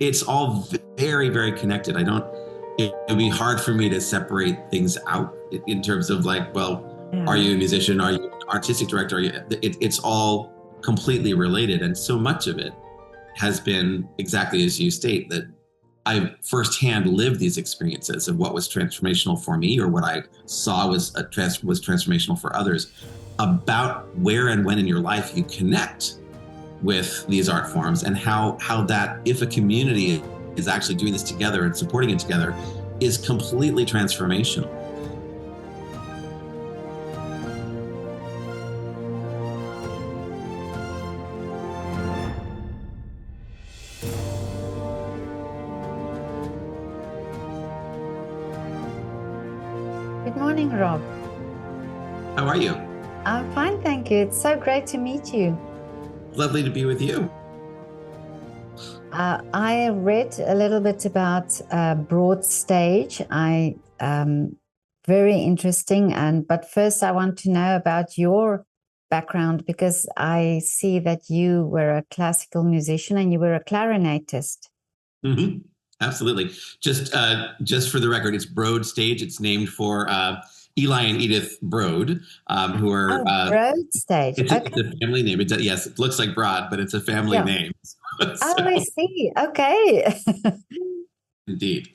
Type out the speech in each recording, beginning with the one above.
It's all very, very connected. It would be hard for me to separate things out in terms of like, well, are Yeah. you a musician? Are you an artistic director? It's all completely related. And so much of it has been exactly as you state, that I firsthand lived these experiences of what was transformational for me, or what I saw was transformational for others, about where and when in your life you connect with these art forms, and how that, if a community is actually doing this together and supporting it together, is completely transformational. Good morning, Rob. How are you? I'm fine, thank you. It's so great to meet you. Lovely to be with you. I read a little bit about BroadStage. Very interesting. But first, I want to know about your background, because I see that you were a classical musician and you were a clarinetist. Mm-hmm. Absolutely. Just for the record, it's BroadStage. It's named for Eli and Edith Broad, who are. BroadStage. It's Okay. a family name. Yes, it looks like Broad, but it's a family Yeah. name. Oh, So, I see. Okay. indeed.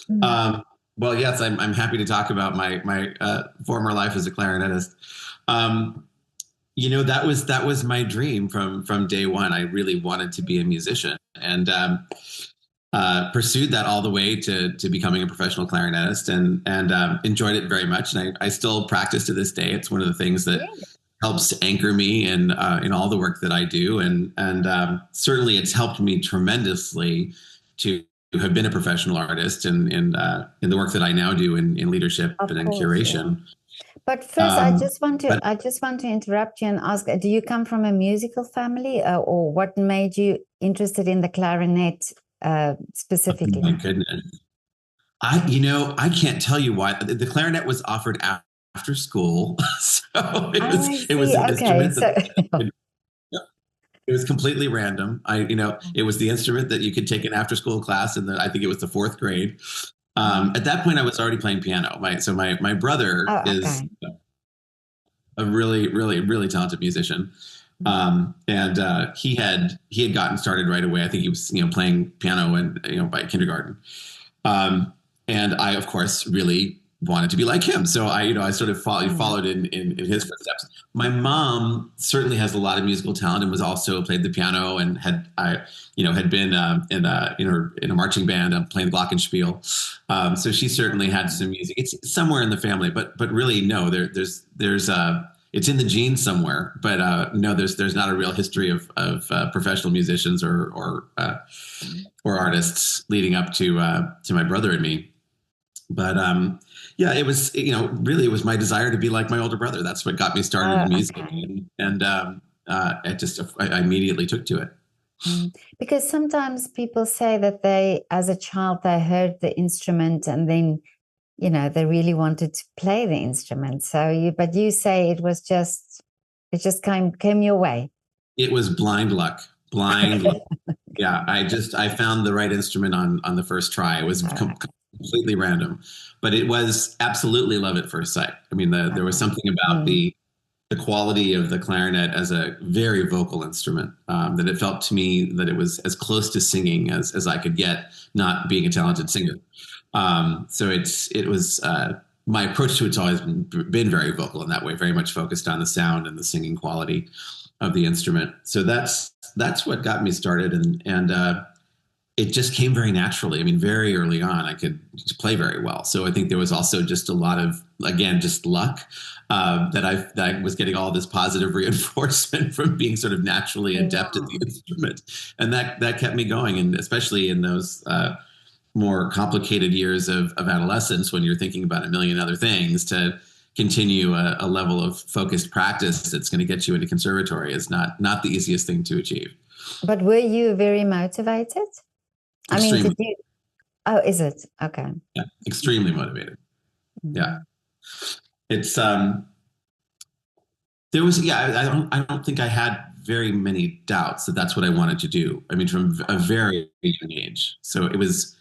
Mm. Well, yes, I'm happy to talk about my former life as a clarinetist. Um, that was my dream from day one. I really wanted to be a musician, and pursued that all the way to becoming a professional clarinetist, and enjoyed it very much. And I still practice to this day. It's one of the things that helps anchor me in all the work that I do, and certainly it's helped me tremendously to have been a professional artist, and in the work that I now do in leadership Of and in course, yeah. curation. But first, But I just want to interrupt you and ask: do you come from a musical family, or what made you interested in the clarinet oh my specifically? goodness, I can't tell you why. The clarinet was offered after school, so Oh, I it was see. an Okay, instrument so that. It was completely random. It was the instrument that you could take an after school class in I think it was the fourth grade. At that point, I was already playing piano. My brother oh, is okay. a really, really, really talented musician. And he had gotten started right away. I think he was, playing piano and, by kindergarten. And I, of course, really wanted to be like him. So I sort of followed in his footsteps. My mom certainly has a lot of musical talent, and was also played the piano, and had been in a marching band, playing the glockenspiel. So she certainly had some music. It's somewhere in the family, but really no, there's it's in the genes somewhere. But no, there's not a real history of professional musicians or artists leading up to my brother and me. But yeah, it was, really, it was my desire to be like my older brother. That's what got me started Oh, in music, okay. and I immediately took to it. Because sometimes people say that they, as a child, they heard the instrument and then, they really wanted to play the instrument. But you say it just came your way. It was blind luck, blind luck. Yeah, I found the right instrument on the first try. It was completely random, but it was absolutely love at first sight. I mean, there was Okay. something about the quality of the clarinet as a very vocal instrument, that it felt to me that it was as close to singing as I could get, not being a talented singer. So it was my approach to it's always been very vocal in that way, very much focused on the sound and the singing quality of the instrument. So that's what got me started, and it just came very naturally. I mean, very early on, I could just play very well. So I think there was also just a lot of, again, just luck, that I was getting all this positive reinforcement from being sort of naturally adept at the instrument, and that kept me going. And especially in those more complicated years of adolescence, when you're thinking about a million other things, to continue a level of focused practice that's going to get you into conservatory is not the easiest thing to achieve. But were you very motivated? I mean, Extremely. did you? Oh, is it? Okay. Yeah, extremely motivated. Yeah. It's there was, yeah, I don't think I had very many doubts that that's what I wanted to do. I mean, from a very young age. So it was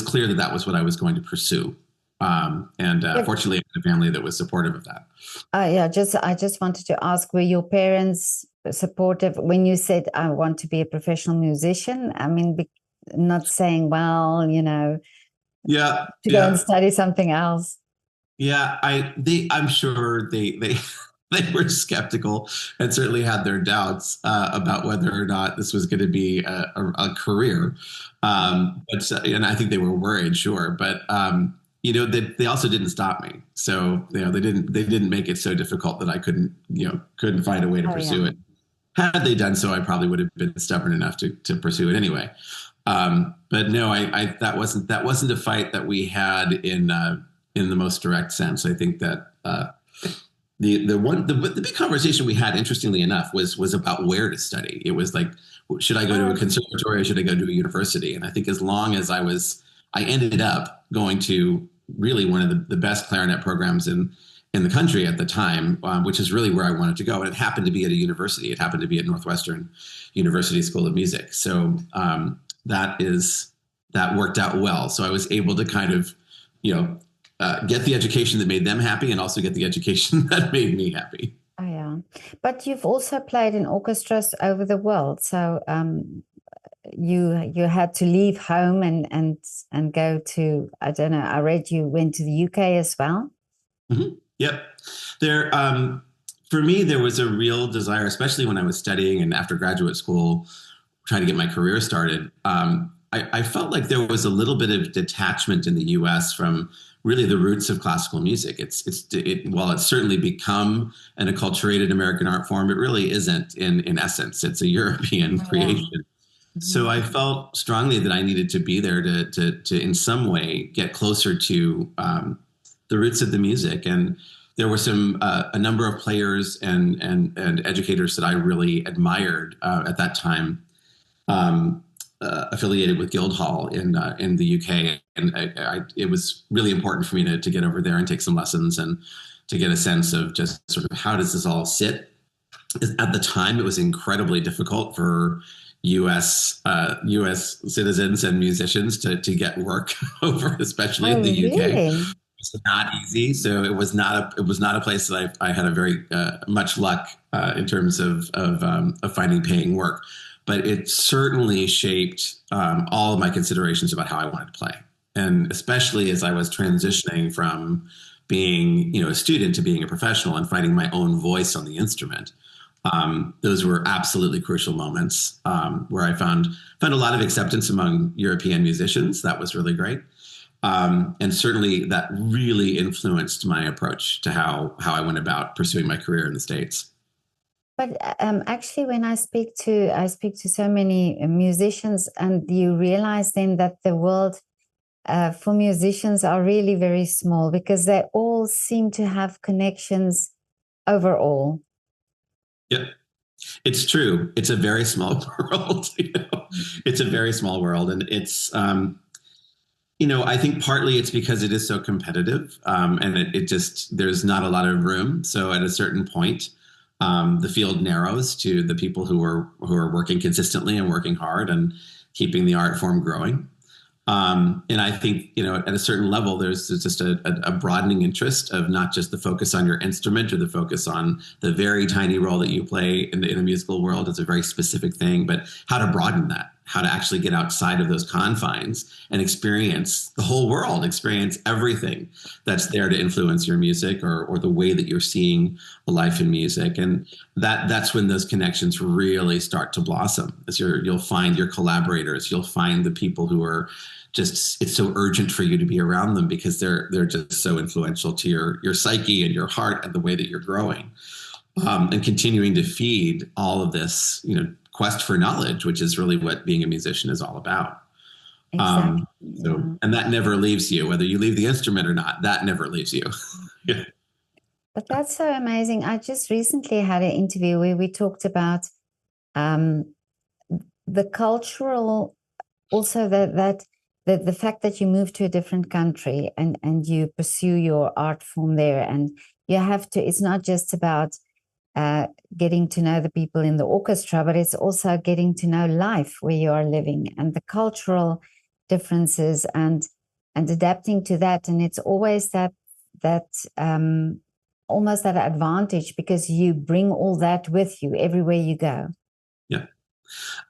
clear that that was what I was going to pursue. And Yeah. fortunately, I had a family that was supportive of that. Yeah, I just wanted to ask, were your parents supportive when you said, I want to be a professional musician? I mean, not saying, well, Yeah, to go and yeah. study something else. Yeah, I'm sure they they were skeptical and certainly had their doubts about whether or not this was going to be a career. And I think they were worried, sure, but they also didn't stop me. So they didn't make it so difficult that I couldn't find a way to Oh, yeah. pursue it. Had they done so, I probably would have been stubborn enough to pursue it anyway. But no, that wasn't a fight that we had in the most direct sense. I think that the big conversation we had, interestingly enough, was about where to study. It was like, should I go to a Okay. conservatory or should I go to a university? And I think as long as I ended up going to really one of the best clarinet programs in the country at the time, which is really where I wanted to go. And it happened to be at a university. It happened to be at Northwestern University School of Music. So that worked out well. So I was able to kind of, get the education that made them happy and also get the education that made me happy. Oh, yeah. But you've also played in orchestras over the world. So you had to leave home and go to, I don't know, I read you went to the UK as well. Mm-hmm. Yep. For me, there was a real desire, especially when I was studying and after graduate school, trying to get my career started. I felt like there was a little bit of detachment in the U.S. from really the roots of classical music. While it's certainly become an acculturated American art form, it really isn't in essence. It's a European Oh, yeah. creation. So Mhm. I felt strongly that I needed to be there to in some way get closer to the roots of the music. And there were a number of players and educators that I really admired at that time, um, affiliated with Guildhall in the UK, and it was really important for me to get over there and take some lessons and to get a sense of just sort of how does this all sit. At the time, it was incredibly difficult for U.S. citizens and musicians to get work over, especially in Oh, the UK. really? It's not easy. So it was not a place that I had a very much luck in terms of finding paying work. But it certainly shaped all of my considerations about how I wanted to play, and especially as I was transitioning from being a student to being a professional and finding my own voice on the instrument. Those were absolutely crucial moments where I found a lot of acceptance among European musicians. That was really great. And certainly that really influenced my approach to how I went about pursuing my career in the States. But actually, when I speak to so many musicians, and you realize then that the world for musicians are really very small because they all seem to have connections overall. Yeah, it's true. It's a very small world. It's a very small world, and I think partly it's because it is so competitive, and it just there's not a lot of room. So at a certain point, the field narrows to the people who are working consistently and working hard and keeping the art form growing. And I think, at a certain level, there's just a broadening interest of not just the focus on your instrument or the focus on the very tiny role that you play in a musical world. It's a very specific thing, but how to broaden that, how to actually get outside of those confines and experience the whole world, experience everything that's there to influence your music or the way that you're seeing a life in music. And that's when those connections really start to blossom. As you'll find your collaborators, you'll find the people who are just it's so urgent for you to be around them because they're just so influential to your psyche and your heart and the way that you're growing, and continuing to feed all of this quest for knowledge, which is really what being a musician is all about. Exactly. So Yeah. and that never leaves you, whether you leave the instrument or not. That never leaves you. Yeah. But that's so amazing. I just recently had an interview where we talked about um, the cultural, also the fact that you move to a different country and you pursue your art form there, and you have to. It's not just about uh, getting to know the people in the orchestra, but it's also getting to know life where you are living and the cultural differences and adapting to that. And it's always that almost that advantage because you bring all that with you everywhere you go. Yeah.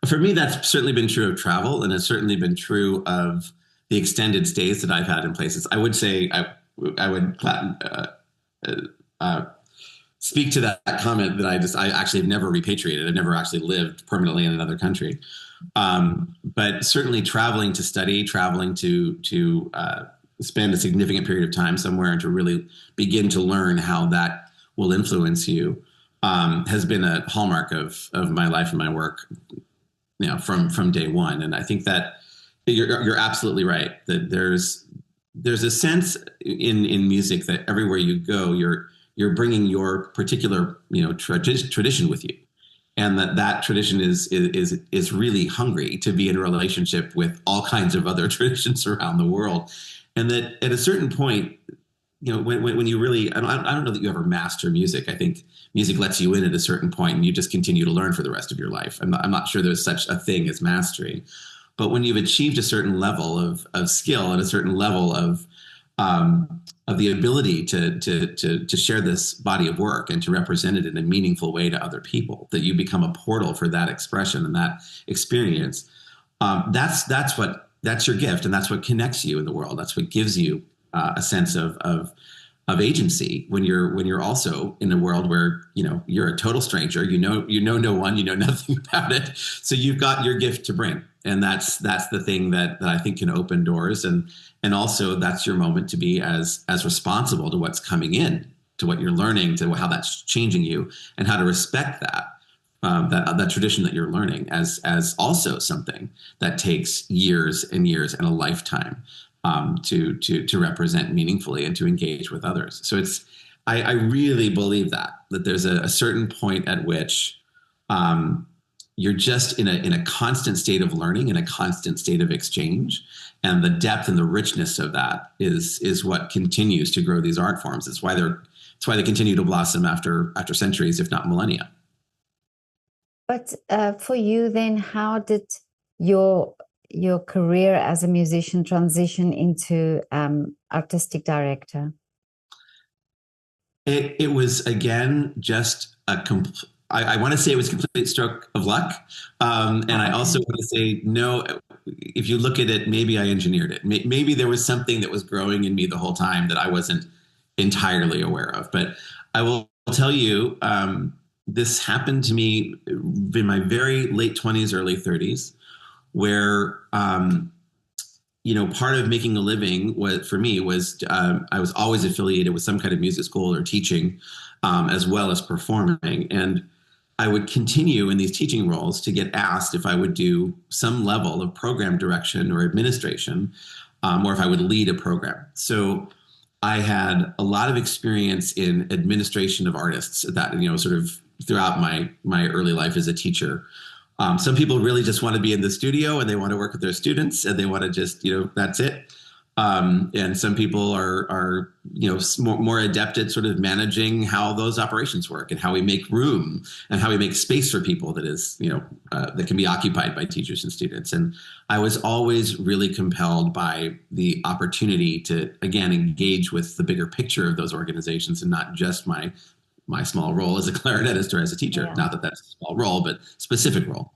For me, that's certainly been true of travel, and it's certainly been true of the extended stays that I've had in places. I would say I would uh, speak to that comment that I actually have never repatriated. I've never actually lived permanently in another country. But certainly traveling to study, traveling to spend a significant period of time somewhere and to really begin to learn how that will influence you has been a hallmark of my life and my work, from day one. And I think that you're absolutely right that there's a sense in music that everywhere you go, you're bringing your particular tradition with you, and that tradition is really hungry to be in a relationship with all kinds of other traditions around the world, and that at a certain point, when you really, I don't know that you ever master music. I think music lets you in at a certain point, and you just continue to learn for the rest of your life. I'm not sure there's such a thing as mastery, but when you've achieved a certain level of skill and a certain level of the ability to share this body of work and to represent it in a meaningful way to other people, that you become a portal for that expression and that experience. That's your gift, and that's what connects you in the world. That's what gives you a sense of agency when you're also in a world where you're a total stranger. No one, nothing about it. So you've got your gift to bring, and that's the thing that I think can open doors, and also that's your moment to be as responsible to what's coming in, to what you're learning, to how that's changing you, and how to respect that tradition that you're learning as also something that takes years and years and a lifetime to represent meaningfully and to engage with others. So I really believe that there's a certain point at which you're just in a constant state of learning, in a constant state of exchange, and the depth and the richness of that is what continues to grow these art forms. It's why they continue to blossom after centuries, if not millennia. But for you then, how did your career as a musician transition into artistic director? It was, again, just I want to say it was a complete stroke of luck. And I also want to say, no, if you look at it, maybe I engineered it. Maybe there was something that was growing in me the whole time that I wasn't entirely aware of. But I will tell you, this happened to me in my very late 20s, early 30s, where part of making a living for me was I was always affiliated with some kind of music school or teaching, as well as performing. And I would continue in these teaching roles to get asked if I would do some level of program direction or administration, or if I would lead a program. So I had a lot of experience in administration of artists that, sort of throughout my early life as a teacher. Some people really just want to be in the studio and they want to work with their students and they want to just, that's it. And some people are more adept at sort of managing how those operations work and how we make room and how we make space for people that is, that can be occupied by teachers and students. And I was always really compelled by the opportunity to, again, engage with the bigger picture of those organizations and not just my small role as a clarinetist or as a teacher. Yeah. Not that that's a small role, but specific role.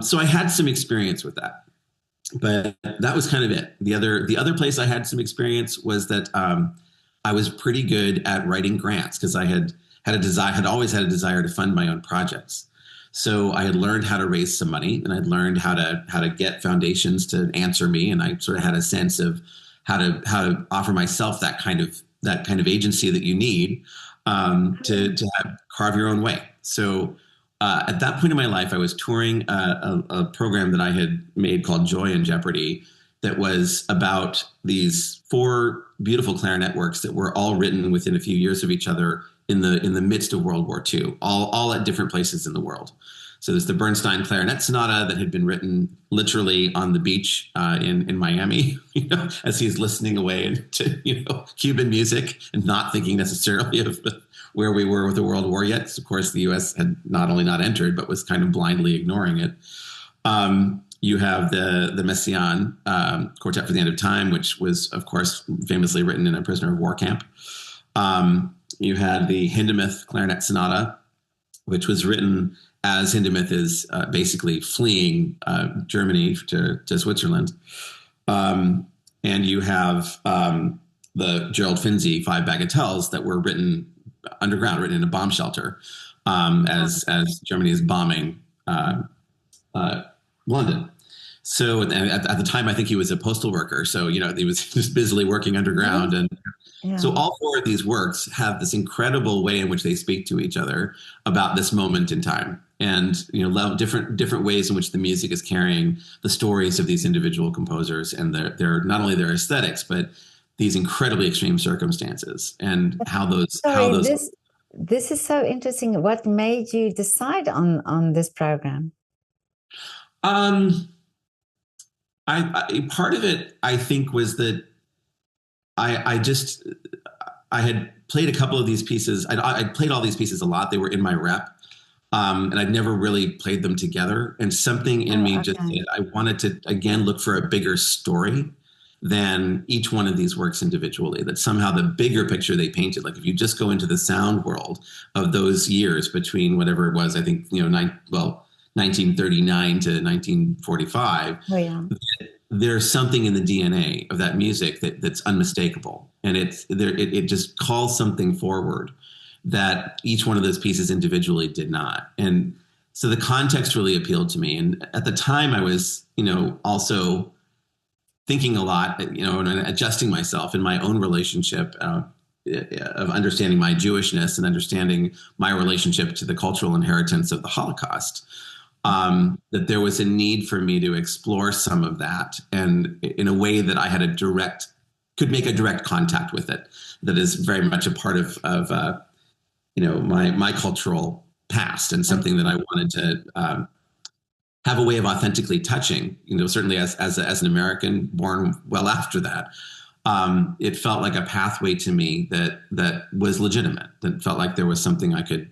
So I had some experience with that, but that was kind of it. The other place I had some experience was that I was pretty good at writing grants because I had always had a desire to fund my own projects. So I had learned how to raise some money, and I'd learned how to get foundations to answer me, and I sort of had a sense of how to offer myself that kind of agency that you need to carve your own way. So at that point in my life, I was touring a program that I had made called Joy in Jeopardy, that was about these 4 beautiful clarinet works that were all written within a few years of each other in the midst of World War II, all at different places in the world. So there's the Bernstein Clarinet Sonata that had been written literally on the beach in Miami, as he's listening away to Cuban music and not thinking necessarily of where we were with the World War yet. Of course, the U.S. had not only not entered, but was kind of blindly ignoring it. You have the Messiaen Quartet for the End of Time, which was, of course, famously written in a prisoner of war camp. You had the Hindemith Clarinet Sonata, which was written as Hindemith is basically fleeing Germany to Switzerland. And you have the Gerald Finzi Five Bagatelles that were written underground, written in a bomb shelter as Germany is bombing London. So at the time, I think he was a postal worker. So, he was just busily working underground. And so all four of these works have this incredible way in which they speak to each other about this moment in time. And, different ways in which the music is carrying the stories of these individual composers and their not only their aesthetics, but these incredibly extreme circumstances and how those. This is so interesting. What made you decide on this program? I part of it, I think, was that I had played a couple of these pieces. I'd played all these pieces a lot. They were in my rep. And I'd never really played them together. And something in me just said, I wanted to, again, look for a bigger story than each one of these works individually, that somehow the bigger picture they painted, like if you just go into the sound world of those years between whatever it was, I think, 1939 to 1945, there's something in the DNA of that music that's unmistakable. And it just calls something forward that each one of those pieces individually did not. And so the context really appealed to me. And at the time I was, also thinking a lot, and adjusting myself in my own relationship of understanding my Jewishness and understanding my relationship to the cultural inheritance of the Holocaust. That there was a need for me to explore some of that, and in a way that I had could make a direct contact with it. That is very much a part of my cultural past, and something that I wanted to have a way of authentically touching. Certainly as an American born well after that, it felt like a pathway to me that was legitimate. That felt like there was something I could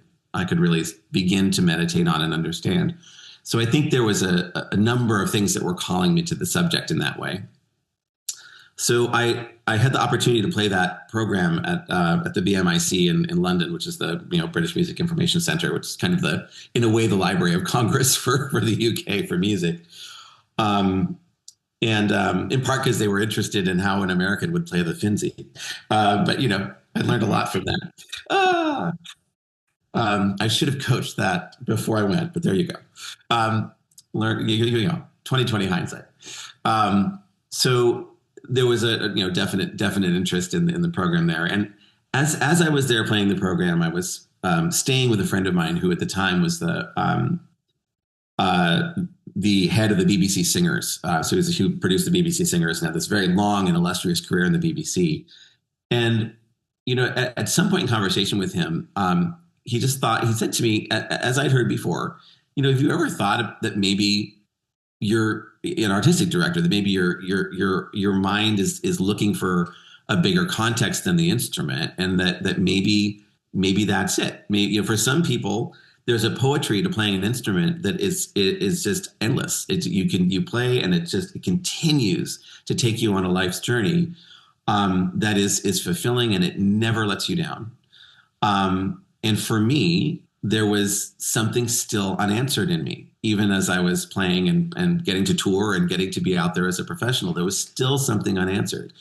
really begin to meditate on and understand. So I think there was a number of things that were calling me to the subject in that way. So I had the opportunity to play that program at the BMIC in London, which is the British Music Information Centre, which is kind of in a way the Library of Congress for the UK for music, and in part because they were interested in how an American would play the Finzi, but I learned a lot from that. I should have coached that before I went, but there you go. Learn, 2020 hindsight. So there was a definite interest in the program there, and as I was there playing the program, I was staying with a friend of mine who at the time was the head of the BBC Singers. So he produced the BBC Singers and had this very long and illustrious career in the BBC. And at some point in conversation with him, he said to me, as I'd heard before, have you ever thought that maybe you're an artistic director, that maybe your mind is looking for a bigger context than the instrument, and that maybe that's it. Maybe for some people, there's a poetry to playing an instrument that is just endless. You play and it continues to take you on a life's journey that is fulfilling, and it never lets you down. And for me, there was something still unanswered in me. Even as I was playing and getting to tour and getting to be out there as a professional, there was still something unanswered.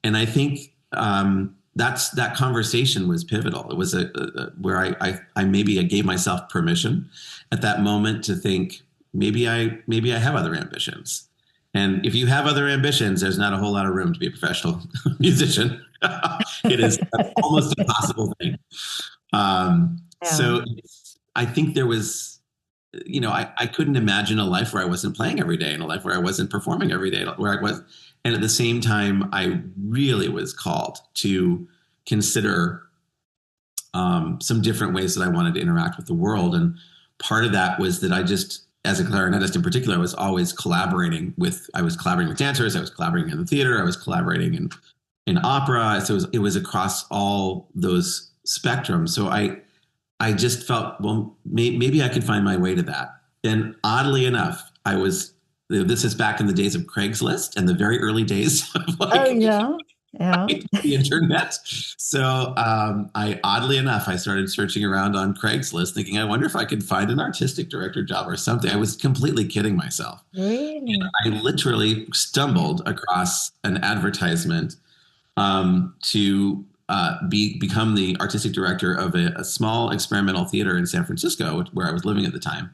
And I think that conversation was pivotal. It was where I maybe gave myself permission at that moment to think, maybe I have other ambitions. And if you have other ambitions, there's not a whole lot of room to be a professional musician. It is an almost impossible thing. So I think there was, I couldn't imagine a life where I wasn't playing every day, and a life where I wasn't performing every day, where I was. And at the same time, I really was called to consider some different ways that I wanted to interact with the world. And part of that was that I just, as a clarinetist in particular, I was always collaborating with dancers, I was collaborating in the theater, I was collaborating in opera. So it was across all those spectrum. So I just felt, well, maybe I could find my way to that. And oddly enough, this is back in the days of Craigslist and the very early days of Oh, like yeah. Yeah. the internet. So oddly enough, I started searching around on Craigslist thinking, I wonder if I could find an artistic director job or something. I was completely kidding myself. Really? I literally stumbled across an advertisement to become the artistic director of a small experimental theater in San Francisco, where I was living at the time,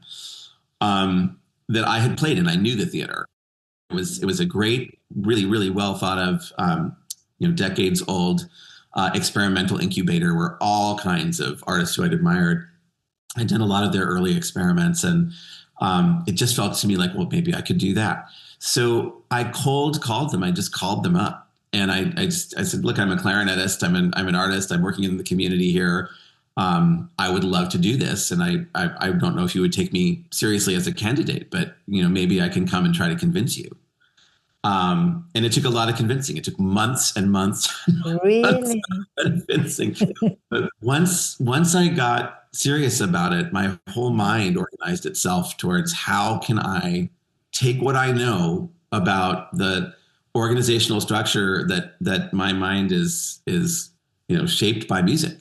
that I had played in. I knew the theater. It was a great, really, really well thought of, decades old experimental incubator where all kinds of artists who I'd admired had done a lot of their early experiments, and it just felt to me like, well, maybe I could do that. So I cold called them. I just called them up, and I said, look, I'm a clarinetist. I'm an artist. I'm working in the community here. I would love to do this, and I don't know if you would take me seriously as a candidate, but maybe I can come and try to convince you. And it took a lot of convincing. It took months and months and months Really? of convincing. But once I got serious about it, my whole mind organized itself towards how can I take what I know about the organizational structure that my mind is shaped by music.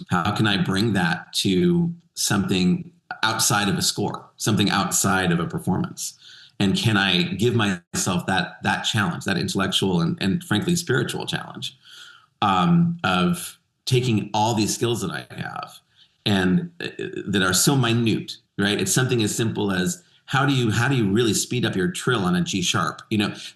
How can I bring that to something outside of a score, something outside of a performance? And can I give myself that challenge, that intellectual and frankly spiritual challenge, of taking all these skills that I have and that are so minute, right? It's something as simple as how do you really speed up your trill on a G sharp?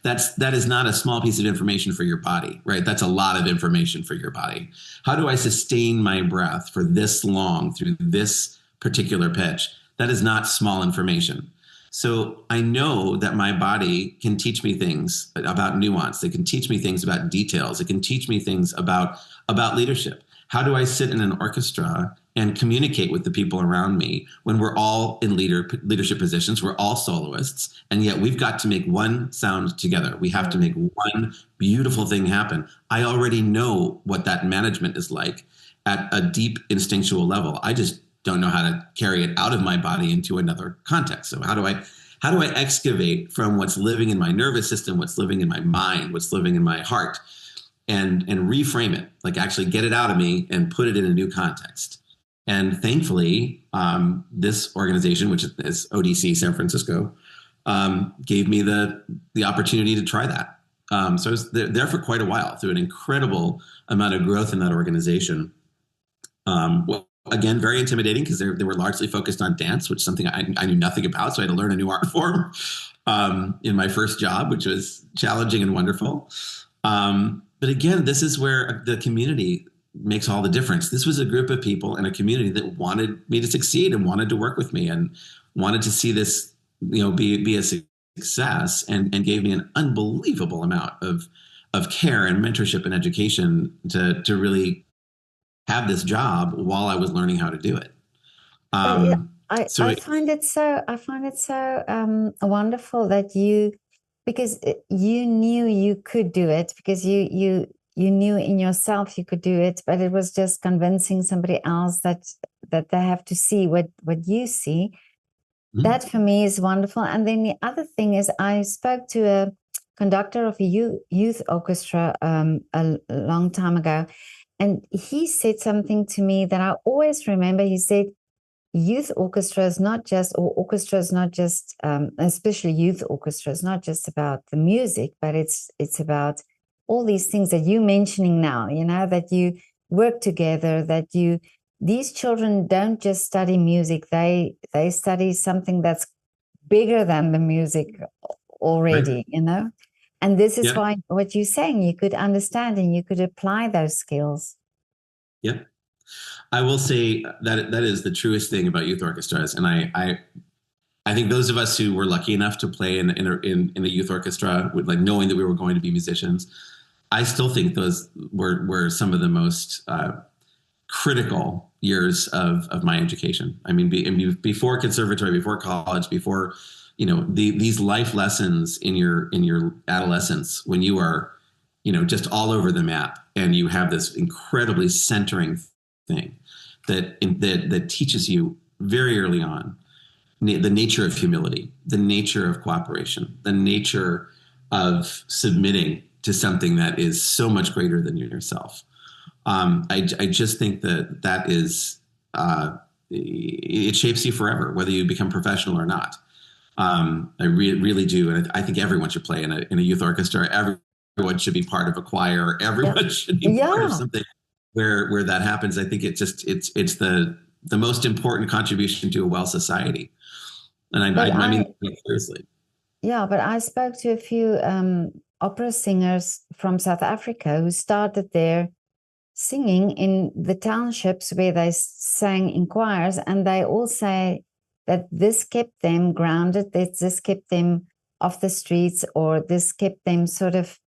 That is not a small piece of information for your body, right? That's a lot of information for your body. How do I sustain my breath for this long through this particular pitch? That is not small information. So I know that my body can teach me things about nuance. It can teach me things about details. It can teach me things about leadership. How do I sit in an orchestra and communicate with the people around me when we're all in leadership positions? We're all soloists, and yet we've got to make one sound together. We have to make one beautiful thing happen. I already know what that management is like at a deep instinctual level. I just don't know how to carry it out of my body into another context. So how do I excavate from what's living in my nervous system, what's living in my mind, what's living in my heart, and reframe it, like actually get it out of me and put it in a new context. And thankfully, this organization, which is ODC San Francisco, gave me the opportunity to try that. So I was there for quite a while through an incredible amount of growth in that organization. Well, again, very intimidating because they were largely focused on dance, which is something I knew nothing about. So I had to learn a new art form in my first job, which was challenging and wonderful. But again, this is where the community makes all the difference. This was a group of people in a community that wanted me to succeed and wanted to work with me and wanted to see this, be a success, and gave me an unbelievable amount of care and mentorship and education to really have this job while I was learning how to do it. Yeah, So I find it so wonderful that because you knew you could do it, because you knew in yourself you could do it, but it was just convincing somebody else that they have to see what you see. That for me is wonderful. And then the other thing is, I spoke to a conductor of a youth orchestra a long time ago, and he said something to me that I always remember. He said, youth orchestras not just, or orchestras not just, especially youth orchestras, not just about the music, but it's about all these things that you're mentioning now, that you work together, these children don't just study music, they study something that's bigger than the music already, right. And this is Yeah. why what you're saying, you could understand and you could apply those skills. Yeah. I will say that is the truest thing about youth orchestras, and I think those of us who were lucky enough to play in a youth orchestra, with like knowing that we were going to be musicians, I still think those were some of the most critical years of my education. I mean, before conservatory, before college, before these life lessons in your adolescence, when you are just all over the map and you have this incredibly centering thing that teaches you very early on the nature of humility, the nature of cooperation, the nature of submitting to something that is so much greater than yourself. I just think that is it shapes you forever, whether you become professional or not. Really do, and I think everyone should play in a youth orchestra. Everyone should be part of a choir. Yeah. Everyone should be part of Yeah. something where that happens. I think it's the most important contribution to a well society, and But I mean I, it seriously. yeah, but I spoke to a few opera singers from South Africa who started their singing in the townships where they sang in choirs, and they all say that this kept them grounded, that this kept them off the streets, or this kept them sort of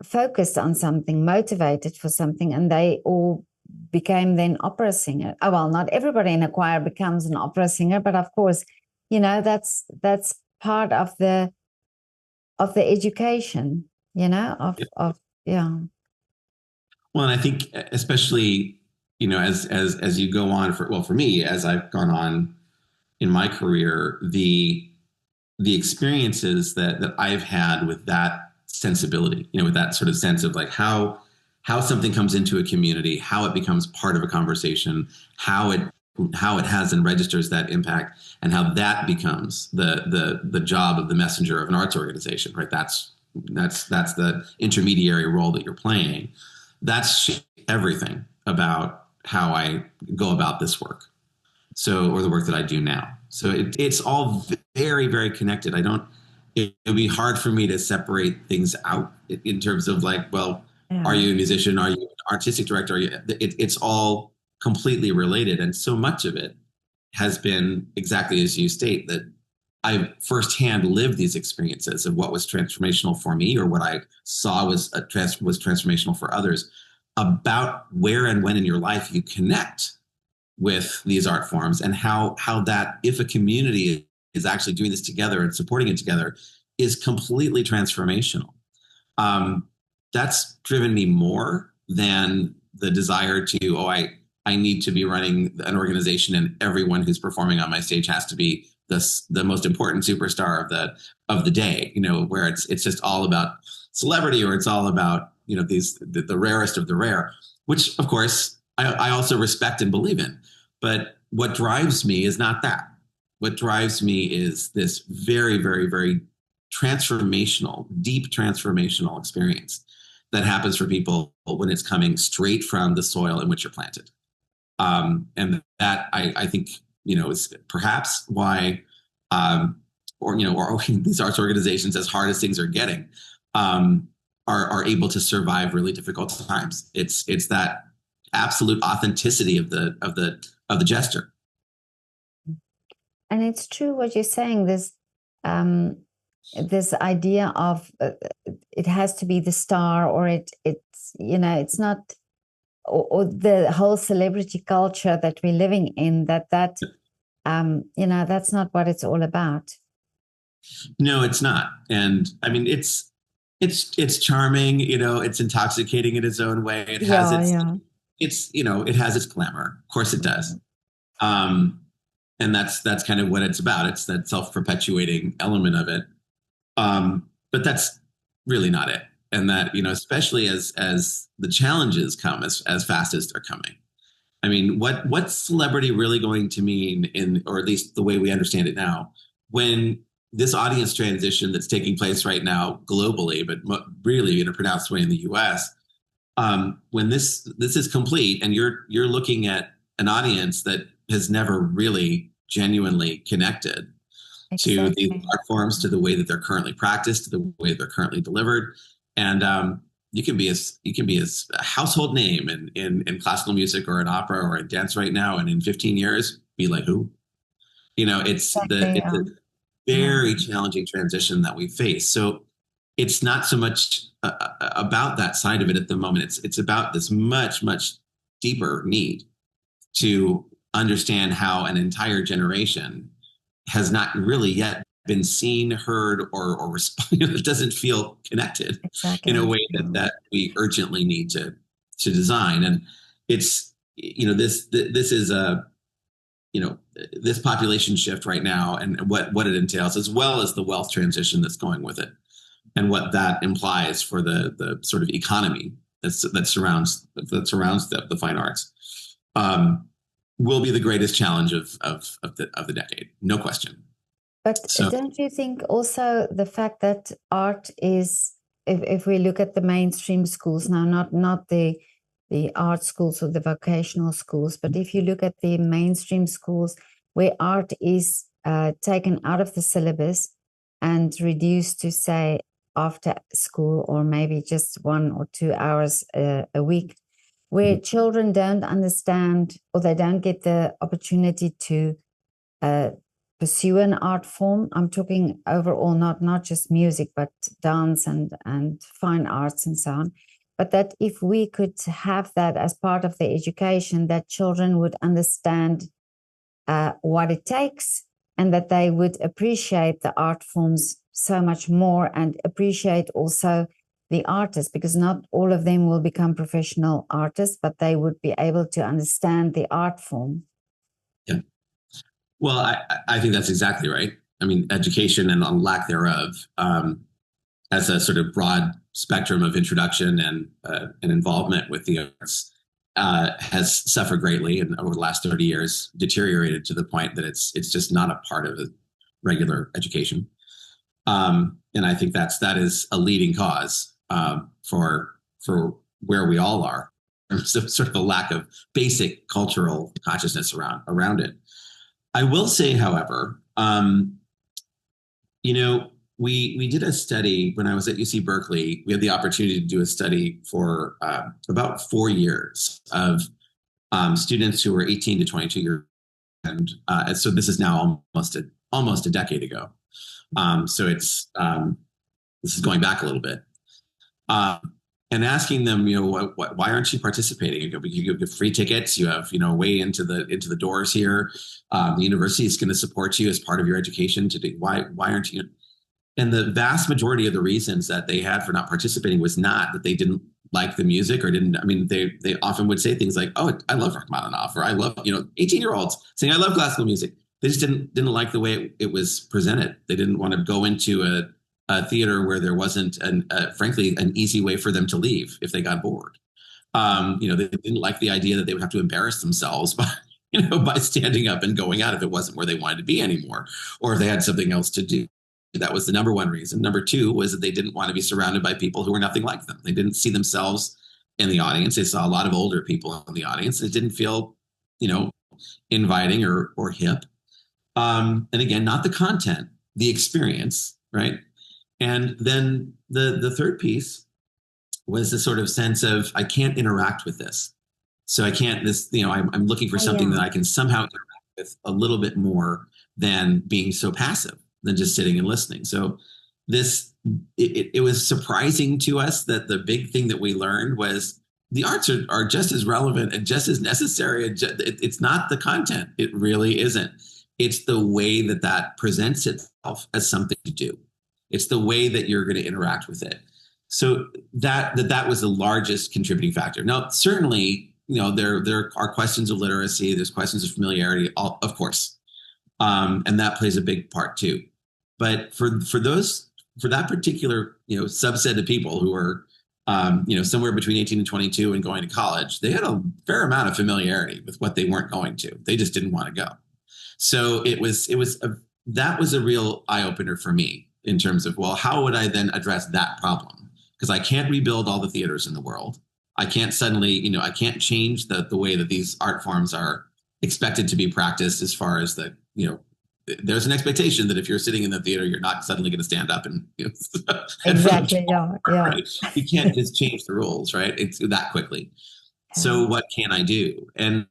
focused on something, motivated for something, and they all became then opera singer. Oh, well, not everybody in a choir becomes an opera singer, but of course, that's part of the education, of yeah. Well, and I think especially as you go on for me as I've gone on in my career, the experiences that I've had with that sensibility, with that sort of sense of like how something comes into a community, how it becomes part of a conversation, how it has and registers that impact, and how that becomes the job of the messenger of an arts organization, right? That's the intermediary role that you're playing. That's everything about how I go about this work. So, or the work that I do now. So it's all very, very connected. It would be hard for me to separate things out in terms of like, well, are Yeah. you a musician? Are you an artistic director? It's all completely related. And so much of it has been exactly as you state, that I firsthand lived these experiences of what was transformational for me, or what I saw was transformational for others, about where and when in your life you connect with these art forms, and how that, if a community is actually doing this together and supporting it together, is completely transformational. um, that's driven me more than the desire to, I need to be running an organization and everyone who's performing on my stage has to be the most important superstar of the day, where it's just all about celebrity, or it's all about the rarest of the rare, which of course I also respect and believe in. But what drives me is not that. What drives me is this very, very, very transformational, deep transformational experience that happens for people when it's coming straight from the soil in which you're planted. And that I think, is perhaps why, or these arts organizations, as hard as things are getting, are able to survive really difficult times. It's that absolute authenticity of the gesture. And it's true what you're saying. This idea of it has to be the star, or it's not, or the whole celebrity culture that we're living in. That's not what it's all about. No, it's not. And I mean, it's charming. It's intoxicating in its own way. It has Yeah, its yeah. it's it has its glamour. Of course, it does. Um, and that's kind of what it's about. It's that self-perpetuating element of it. But that's really not it. And that, especially as the challenges come as fast as they're coming. I mean, what's celebrity really going to mean, or at least the way we understand it now, when this audience transition that's taking place right now globally, but really in a pronounced way in the U.S., when this is complete, and you're looking at an audience that has never really genuinely connected to these Exactly. art forms, to the way that they're currently practiced, to the way they're currently delivered, and you can be a household name in classical music or in opera or in dance right now, and in 15 years be like, who? Exactly. It's a Yeah. very challenging transition that we face. So it's not so much about that side of it at the moment. It's about this much, much deeper need to understand how an entire generation has not really yet been seen, heard, or it doesn't feel connected in a Exactly. way that we urgently need to design. And it's this is a this population shift right now, and what it entails, as well as the wealth transition that's going with it, and what that implies for the sort of economy that surrounds the fine arts, will be the greatest challenge of the decade, no question. But So don't you think also the fact that art is, if we look at the mainstream schools now, not the art schools or the vocational schools, but if you look at the mainstream schools where art is taken out of the syllabus and reduced to, say, after school or maybe just 1 or 2 hours a week, where children don't understand or they don't get the opportunity to pursue an art form. I'm talking overall, not just music, but dance and fine arts and so on. But that if we could have that as part of the education, that children would understand what it takes, and that they would appreciate the art forms so much more, and appreciate also the artists, because not all of them will become professional artists, but they would be able to understand the art form. yeah. Well, I think that's exactly right. I mean, education and lack thereof, as a sort of broad spectrum of introduction and involvement with the arts, has suffered greatly, and over the last 30 years deteriorated to the point that it's just not a part of a regular education. And I think that is a leading cause for where we all are. There's sort of a lack of basic cultural consciousness around it. I will say, however, we did a study when I was at UC Berkeley. We had the opportunity to do a study for about 4 years of students who were 18 to 22 years old. And so this is now almost a decade ago. So this is going back a little bit. And asking them, why aren't you participating? You have free tickets. You have, way into the doors here. The university is going to support you as part of your education. Why aren't you? And the vast majority of the reasons that they had for not participating was not that they didn't like the music or didn't. I mean, they often would say things like, "Oh, I love Rachmaninoff," or "I love 18-year-olds saying I love classical music." They just didn't like the way it was presented. They didn't want to go into a theater where there wasn't, frankly, an easy way for them to leave if they got bored. They didn't like the idea that they would have to embarrass themselves by standing up and going out if it wasn't where they wanted to be anymore, or if they had something else to do. That was the number one reason. Number two was that they didn't want to be surrounded by people who were nothing like them. They didn't see themselves in the audience. They saw a lot of older people in the audience. It didn't feel, inviting or hip. And again, not the content, the experience, right? And then the third piece was the sort of sense of, I can't interact with this. So I can't, I'm looking for something that I can somehow interact with a little bit more than being so passive, than just sitting and listening. So it was surprising to us that the big thing that we learned was the arts are just as relevant and just as necessary. It's not the content. It really isn't. It's the way that presents itself as something to do. It's the way that you're going to interact with it. So that was the largest contributing factor. Now, certainly, there are questions of literacy. There's questions of familiarity, of course, and that plays a big part too. But for that particular subset of people who are somewhere between 18 and 22 and going to college, they had a fair amount of familiarity with what they weren't going to. They just didn't want to go. So that was a real eye opener for me in terms of, well, how would I then address that problem? Because I can't rebuild all the theaters in the world. I can't suddenly, I can't change the way that these art forms are expected to be practiced, as far as there's an expectation that if you're sitting in the theater, you're not suddenly going to stand up and exactly. Yeah. Right? You can't just change the rules, right? It's that quickly. So what can I do? And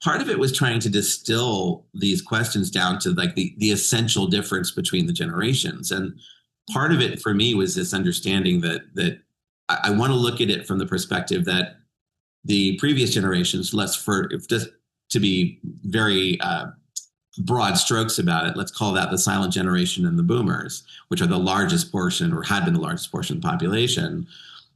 part of it was trying to distill these questions down to the essential difference between the generations. And part of it for me was this understanding that I want to look at it from the perspective that the previous generations, just to be very broad strokes about it, let's call that the silent generation and the boomers, which are the largest portion, or had been the largest portion of the population,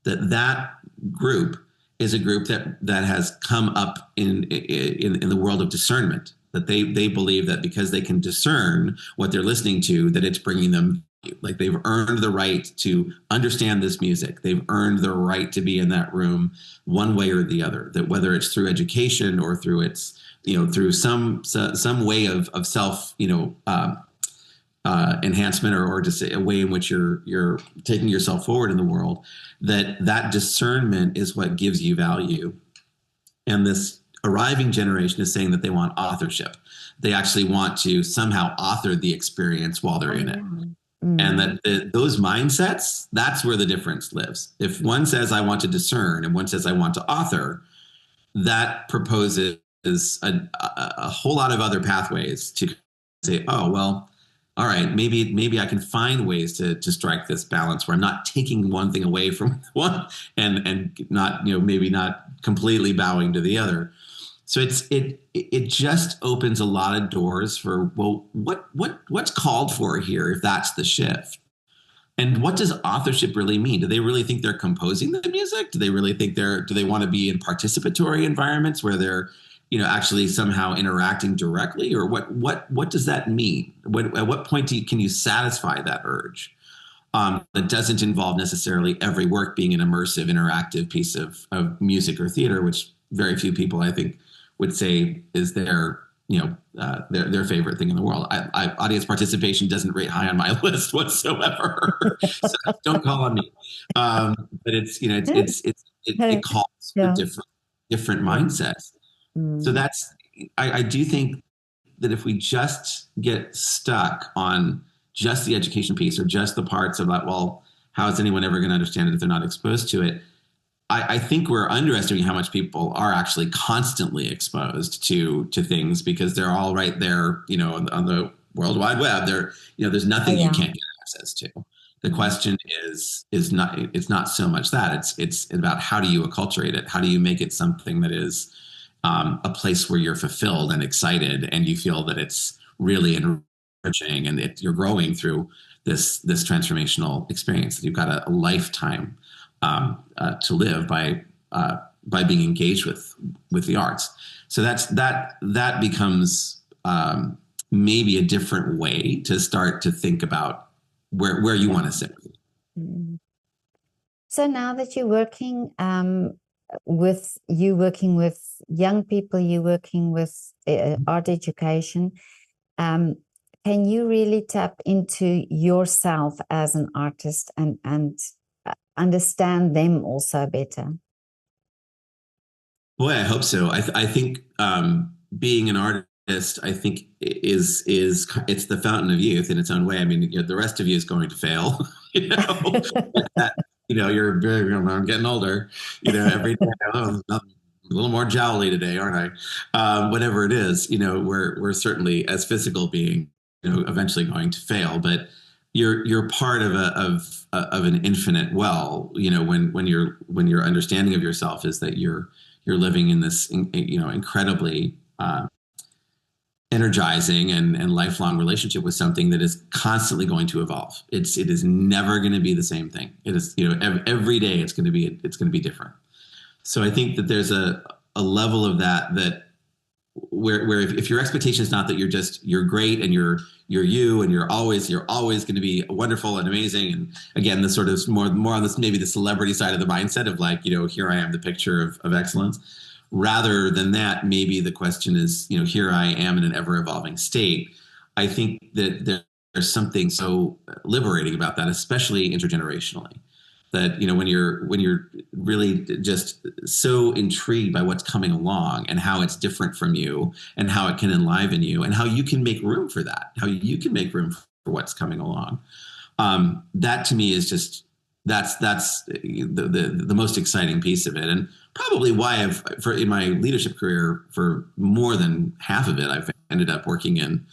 that group is a group that has come up in the world of discernment. That they believe that because they can discern what they're listening to, that it's bringing them, like they've earned the right to understand this music. They've earned the right to be in that room one way or the other. That whether it's through education or through its, through some way of self, enhancement, or just a way in which you're taking yourself forward in the world, that discernment is what gives you value. And this arriving generation is saying that they want authorship. They actually want to somehow author the experience while they're Oh, in it. yeah. And Mm. that those mindsets, that's where the difference lives. If one says I want to discern and one says I want to author, that proposes a whole lot of other pathways to say, oh, well, all right, maybe I can find ways to strike this balance where I'm not taking one thing away from one and not, maybe not completely bowing to the other. So it just opens a lot of doors for, well, what's called for here if that's the shift? And what does authorship really mean? Do they really think they're composing the music? Do they really think do they want to be in participatory environments where they're, actually somehow interacting directly? Or what does that mean? At what point can you satisfy that urge? That doesn't involve necessarily every work being an immersive, interactive piece of music or theater, which very few people, I think, would say is their favorite thing in the world. Audience participation doesn't rate high on my list whatsoever, so don't call on me. But it calls for Yeah. different Yeah. mindsets. So Mm. that's I do think that if we just get stuck on just the education piece or just the parts about, well, how is anyone ever going to understand it if they're not exposed to it? I think we're underestimating how much people are actually constantly exposed to things because they're all right there, on the World Wide Web. There's Oh, nothing you yeah. can't get access to. The Mm. question is not, it's not so much that it's about how do you acculturate it? How do you make it something that is a place where you're fulfilled and excited and you feel that it's really enriching and you're growing through this transformational experience, that you've got a lifetime to live by being engaged with the arts. So that becomes maybe a different way to start to think about where you want to sit with it. Mm. So now that you're working with young people, you working with art education, um, can you really tap into yourself as an artist and understand them also better? Boy, I hope so. I think being an artist, I think it's the fountain of youth in its own way. I mean, the rest of you is going to fail. That, I'm getting older. Every day, oh, I'm a little more jowly today, aren't I? Whatever it is, we're certainly as physical being, eventually going to fail, but you're part of an infinite well. When your understanding of yourself is that you're living in this incredibly energizing and lifelong relationship with something that is constantly going to evolve. It is never going to be the same thing. It is, every day it's going to be different. So I think that there's a level of that where if your expectation is not that you're great and you're you and you're always going to be wonderful and amazing, and again, the sort of more on this, maybe the celebrity side of the mindset of like, here I am, the picture of excellence, rather than that, maybe the question is, here I am in an ever evolving state. I think that there's something so liberating about that, especially intergenerationally, that when you're really just so intrigued by what's coming along and how it's different from you and how it can enliven you and how you can make room for that, how you can make room for what's coming along. That to me is just that's the most exciting piece of it, and probably why in my leadership career, for more than half of it, I've ended up working in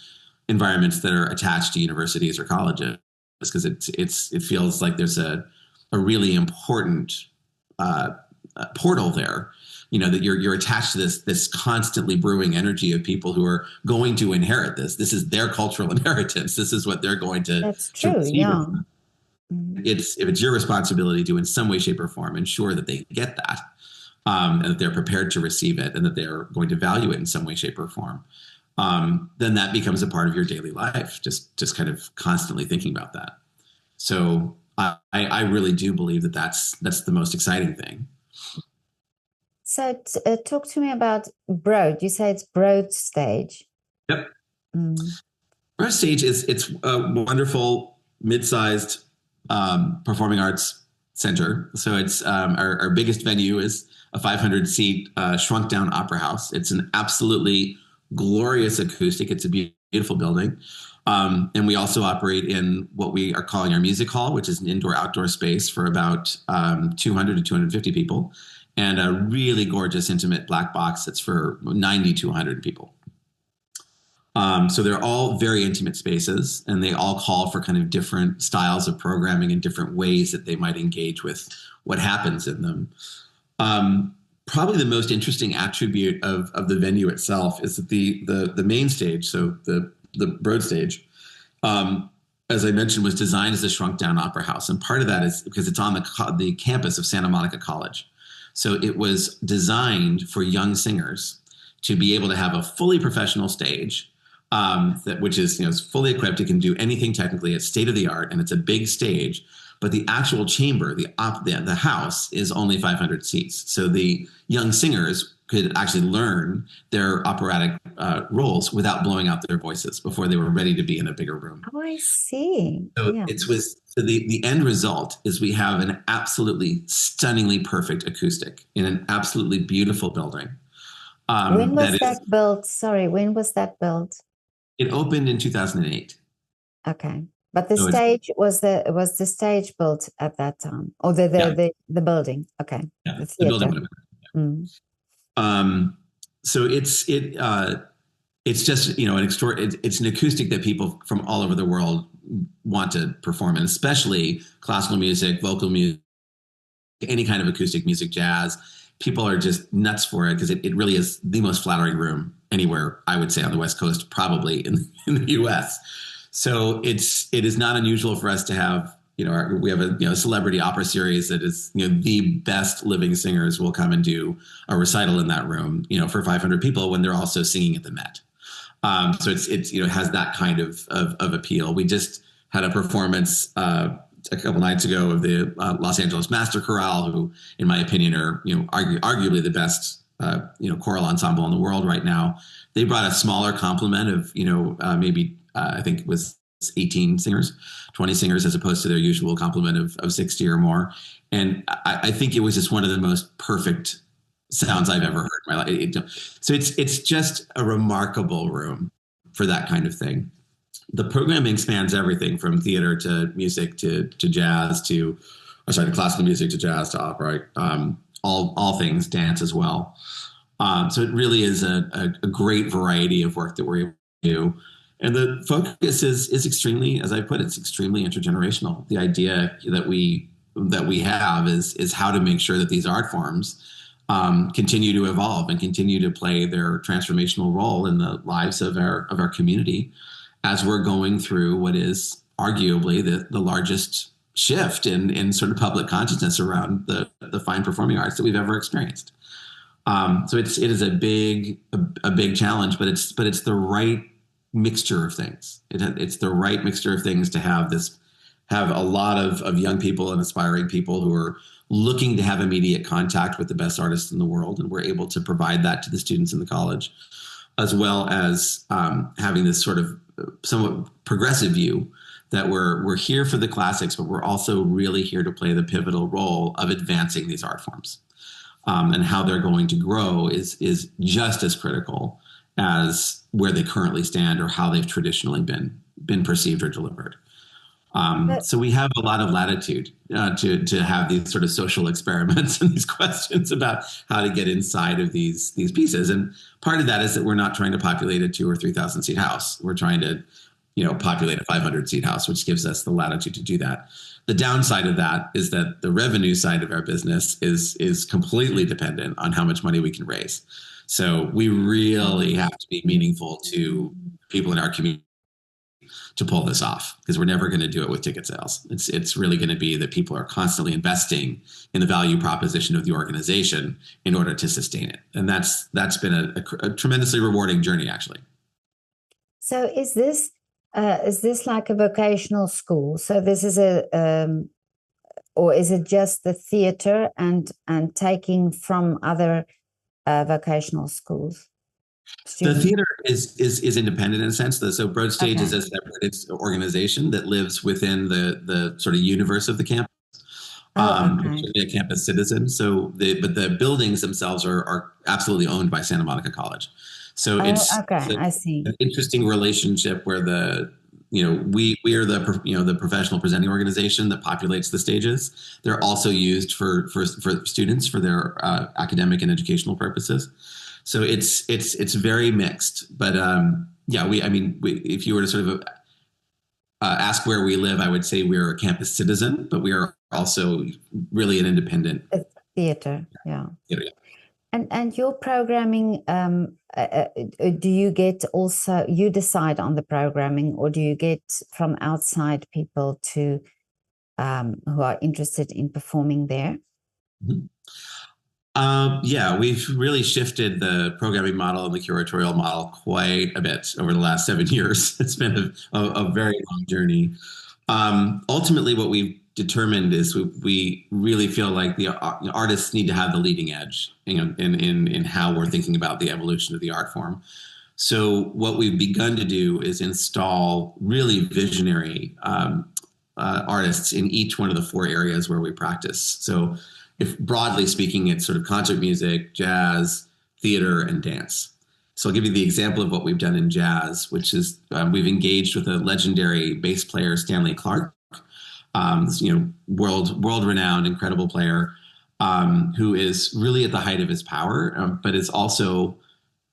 environments that are attached to universities or colleges, because it feels like there's a really important uh, portal there. That you're attached to this constantly brewing energy of people who are going to inherit this. This is their cultural inheritance. This is what they're going That's to true, receive. yeah. Mm. If it's your responsibility to, in some way, shape, or form, ensure that they get that. and that they're prepared to receive it and that they're going to value it in some way, shape, or form, then that becomes a part of your daily life. Just kind of constantly thinking about that. So I really do believe that that's the most exciting thing. So talk to me about Broad. You say it's BroadStage. Yep. Mm. BroadStage it's a wonderful mid-sized performing arts center. So it's our biggest venue is a 500 seat shrunk down opera house. It's an absolutely glorious acoustic. It's a beautiful building. And we also operate in what we are calling our music hall, which is an indoor outdoor space for about 200 to 250 people, and a really gorgeous intimate black box that's for 90 to 100 people. So they're all very intimate spaces, and they all call for kind of different styles of programming and different ways that they might engage with what happens in them. Probably the most interesting attribute of the venue itself is that the main stage, so the BroadStage, as I mentioned, was designed as a shrunk down opera house, and part of that is because it's on the campus of Santa Monica College. So it was designed for young singers to be able to have a fully professional stage, which is is fully equipped. It can do anything technically. It's state of the art, and it's a big stage. But the actual chamber, the house, is only 500 seats. So the young singers could actually learn their operatic roles without blowing out their voices before they were ready to be in a bigger room. Oh, I see. So Yeah. so the end result is we have an absolutely stunningly perfect acoustic in an absolutely beautiful building. When was That is, that built? Sorry, when was that built? it opened in 2008. Okay. But the So it's stage was the stage built at that time, or yeah, the building? Okay, yeah, the the building theater. would have Mm. been. So it's just it's an acoustic that people from all over the world want to perform, and especially classical music, vocal music, any kind of acoustic music, jazz. People are just nuts for it because it really is the most flattering room anywhere, I would say, on the West Coast, probably in the US. So it is not unusual for us to have, we have a celebrity opera series that is, the best living singers will come and do a recital in that room, for 500 people when they're also singing at the Met. So it's has that kind of appeal. We just had a performance a couple nights ago of the Los Angeles Master Chorale, who, in my opinion, are arguably the best choral ensemble in the world right now. They brought a smaller complement of maybe I think it was 18 singers, 20 singers, as opposed to their usual complement of 60 or more. And I think it was just one of the most perfect sounds I've ever heard in my life. So it's just a remarkable room for that kind of thing. The programming spans everything from theater to music to jazz to classical music to jazz to opera, all things, dance as well. So it really is a great variety of work that we're able to do. And the focus is extremely, as I put, it's extremely intergenerational. The idea that we have is how to make sure that these art forms continue to evolve and continue to play their transformational role in the lives of our community as we're going through what is arguably the largest shift in sort of public consciousness around the fine performing arts that we've ever experienced. So it is a big challenge, but it's the right mixture of things. It's the right mixture of things to have a lot of young people and aspiring people who are looking to have immediate contact with the best artists in the world, and we're able to provide that to the students in the college, as well as having this sort of somewhat progressive view that we're here for the classics, but we're also really here to play the pivotal role of advancing these art forms. And how they're going to grow is just as critical as where they currently stand or how they've traditionally been perceived or delivered. So we have a lot of latitude to have these sort of social experiments and these questions about how to get inside of these pieces. And part of that is that we're not trying to populate a 2,000 or 3,000 seat house. We're trying to populate a 500 seat house, which gives us the latitude to do that. The downside of that is that the revenue side of our business is completely dependent on how much money we can raise. So we really have to be meaningful to people in our community to pull this off, because we're never going to do it with ticket sales. It's really going to be that people are constantly investing in the value proposition of the organization in order to sustain it, and that's been a tremendously rewarding journey, actually. So is this like a vocational school? So this is a or is it just the theater and taking from other vocational schools The students? theater is independent in a sense. So BroadStage is Okay. a separate organization that lives within the sort of universe of the campus. Oh, It's okay. really a campus citizen. But the buildings themselves are absolutely owned by Santa Monica College. So Oh, it's okay. I see. an interesting relationship where we are the professional presenting organization that populates the stages. They're also used for students for their academic and educational purposes. So it's very mixed. But yeah, if you were to sort of ask where we live, I would say we're a campus citizen, but we are also really an independent. It's theater, yeah. You know, And your programming, do you get also, you decide on the programming, or do you get from outside people to who are interested in performing there? Mhm. Yeah, we've really shifted the programming model and the curatorial model quite a bit over the last 7 years. It's been a very long journey. Ultimately, what we've determined is we really feel like the artists need to have the leading edge, in how we're thinking about the evolution of the art form. So what we've begun to do is install really visionary artists in each one of the four areas where we practice. So if broadly speaking, it's sort of concert music, jazz, theater, and dance. So I'll give you the example of what we've done in jazz, which is we've engaged with a legendary bass player, Stanley Clarke, world renowned, incredible player, who is really at the height of his power, but is also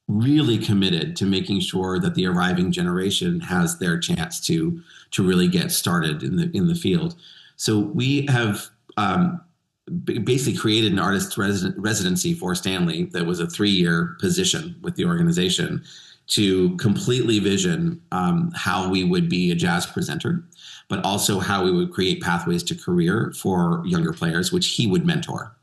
really committed to making sure that the arriving generation has their chance to really get started in the field. So we have basically created an artist residency for Stanley that was a 3-year position with the organization to completely vision how we would be a jazz presenter, but also how we would create pathways to career for younger players, which he would mentor.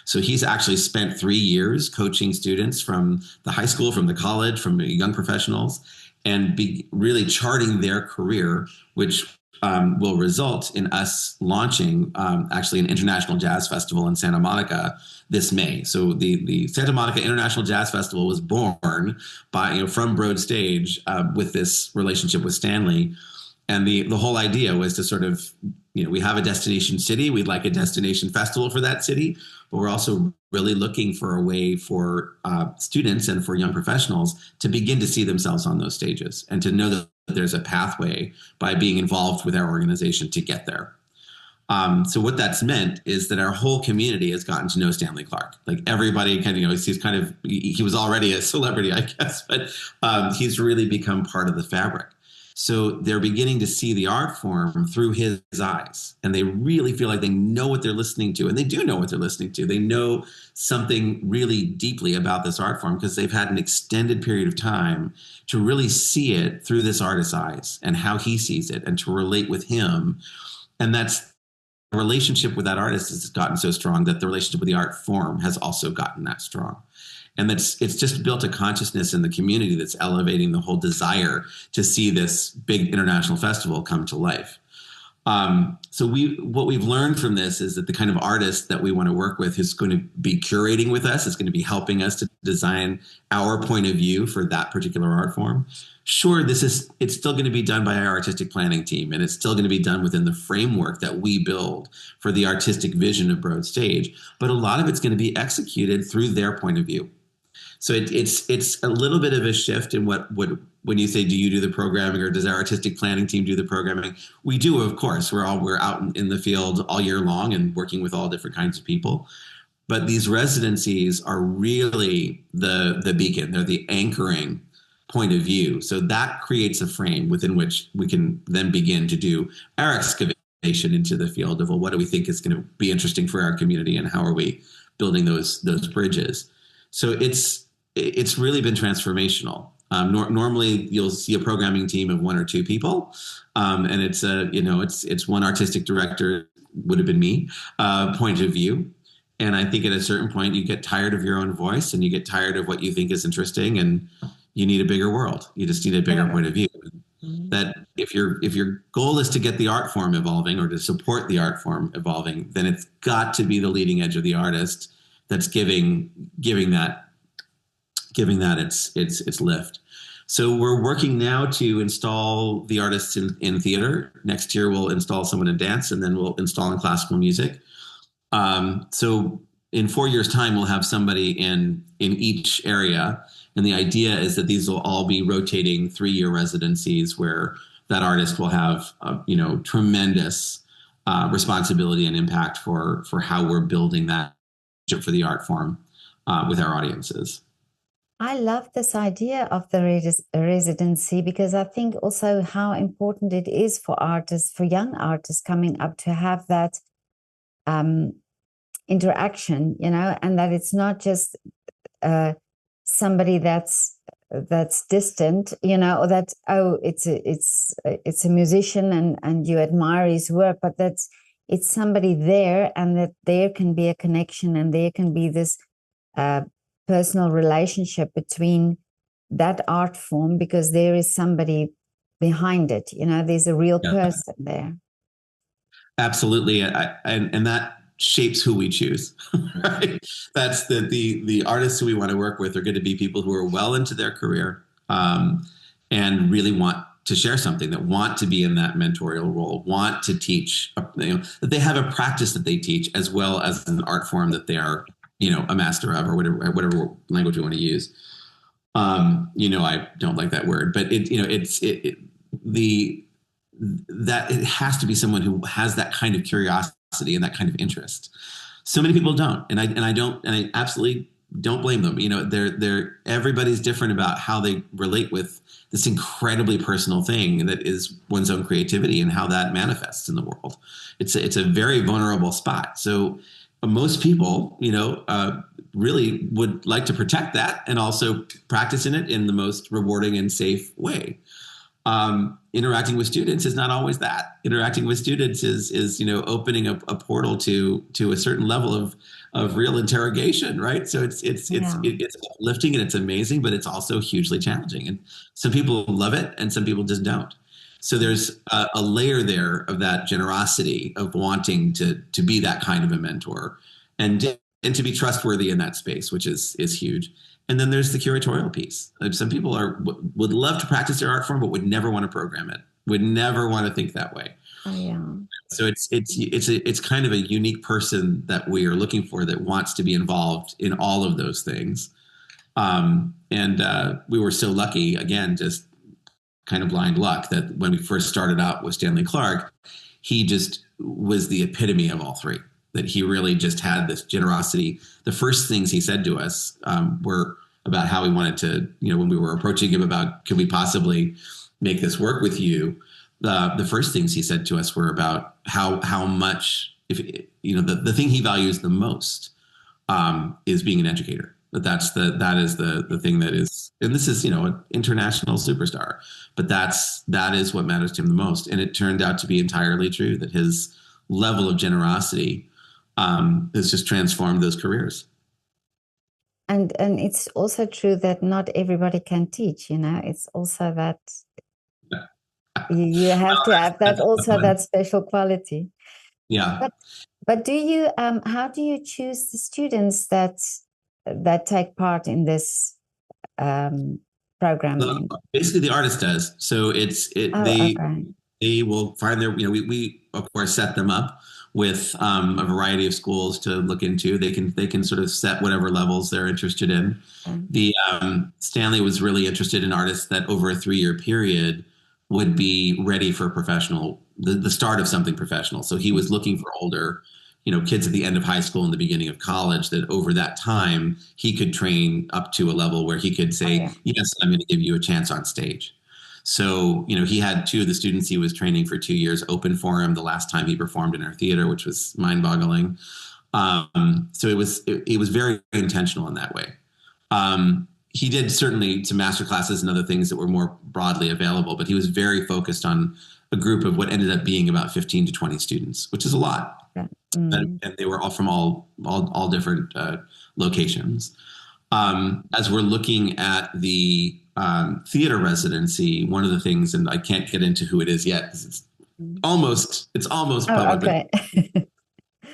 So he's actually spent 3 years coaching students from the high school, from the college, from young professionals, and be really charting their career, which will result in us launching actually an international jazz festival in Santa Monica this May. So the Santa Monica International Jazz Festival was born from BroadStage with this relationship with Stanley. And the whole idea was to sort of, we have a destination city. We'd like a destination festival for that city, but we're also really looking for a way for students and for young professionals to begin to see themselves on those stages and to know that there's a pathway by being involved with our organization to get there. So what that's meant is that our whole community has gotten to know Stanley Clarke. Like everybody he was already a celebrity, I guess, but he's really become part of the fabric. So they're beginning to see the art form through his eyes, and they really feel like they know what they're listening to, and they do know what they're listening to. They know something really deeply about this art form because they've had an extended period of time to really see it through this artist's eyes and how he sees it and to relate with him. And that's the relationship with that artist has gotten so strong that the relationship with the art form has also gotten that strong. And it's just built a consciousness in the community that's elevating the whole desire to see this big international festival come to life. So what we've learned from this is that the kind of artist that we want to work with is going to be curating with us, is going to be helping us to design our point of view for that particular art form. Sure, it's still going to be done by our artistic planning team, and it's still going to be done within the framework that we build for the artistic vision of BroadStage, but a lot of it's going to be executed through their point of view. So it's a little bit of a shift in what when you say, do you do the programming or does our artistic planning team do the programming? We do, of course. We're out in the field all year long and working with all different kinds of people. But these residencies are really the beacon. They're the anchoring point of view. So that creates a frame within which we can then begin to do our excavation into the field of, well, what do we think is going to be interesting for our community and how are we building those bridges? So it's really been transformational. Normally, you'll see a programming team of one or two people, and it's a it's one artistic director, would have been me, point of view. And I think at a certain point, you get tired of your own voice, and you get tired of what you think is interesting, and you need a bigger world. You just need a bigger Yeah. point of view. Mhm. That if your goal is to get the art form evolving or to support the art form evolving, then it's got to be the leading edge of the artist that's giving that its lift. So we're working now to install the artists in theater. Next year we'll install someone in dance, and then we'll install in classical music. So in 4 years' time, we'll have somebody in each area, and the idea is that these will all be rotating 3-year residencies where that artist will have tremendous responsibility and impact for how we're building that for the art form with our audiences. I love this idea of the residency because I think also how important it is for artists, for young artists coming up to have that um, interaction, and that it's not just uh, somebody that's distant, or that it's a musician and you admire his work, but it's somebody there, and that there can be a connection, and there can be this uh, personal relationship between that art form because there is somebody behind it. There's a real Yeah. person there. Absolutely, and that shapes who we choose. Right? That's the artists who we want to work with are going to be people who are well into their career, and really want to share something, that want to be in that mentorial role, want to teach. That they have a practice that they teach as well as an art form that they are a master of, or whatever language we want to use. I don't like that word, but the that it has to be someone who has that kind of curiosity and that kind of interest. So many people don't, and I absolutely don't blame them. They're everybody's different about how they relate with this incredibly personal thing that is one's own creativity and how that manifests in the world. It's a very vulnerable spot. So most people, really would like to protect that and also practice in it in the most rewarding and safe way. Interacting with students is not always that. Interacting with students is opening a portal to a certain level of real interrogation, right? So Yeah. it's uplifting and it's amazing, but it's also hugely challenging. And some people love it, and some people just don't. So there's a layer there of that generosity of wanting to be that kind of a mentor, and to be trustworthy in that space, which is huge. And then there's the curatorial piece. Some people would love to practice their art form, but would never want to program it. Would never want to think that way. Oh, yeah. So it's kind of a unique person that we are looking for that wants to be involved in all of those things. And we were so lucky, again, just kind of blind luck, that when we first started out with Stanley Clark, he just was the epitome of all three. That he really just had this generosity. The first things he said to us were about how he wanted to, when we were approaching him about, could we possibly make this work with you? The first things he said to us were about how much, if the thing he values the most is being an educator. That is the thing that is, and this is an international superstar, but that is what matters to him the most. And it turned out to be entirely true, that his level of generosity has just transformed those careers. And it's also true that not everybody can teach. It's also that you have to have that, also that special quality. Yeah. But do you how do you choose the students that take part in this program then? Basically, the artist does. So Oh, okay. they will find their, we of course set them up with a variety of schools to look into. They can sort of set whatever levels they're interested in. Okay. The Stanley was really interested in artists that over a 3-year period would be ready for the start of something professional. So he was looking for older, kids at the end of high school and the beginning of college, that over that time he could train up to a level where he could say, Oh, yeah. yes, I'm going to give you a chance on stage. So, he had 2 of the students he was training for 2 years open for him the last time he performed in our theater, which was mind-boggling. So it was very intentional in that way. he did certainly some master classes and other things that were more broadly available, but he was very focused on a group of what ended up being about 15 to 20 students, which is a lot. Yeah. And they were all from all different locations. As we're looking at the theater residency, one of the things, and I can't get into who it is yet because it's almost Oh, public, but okay.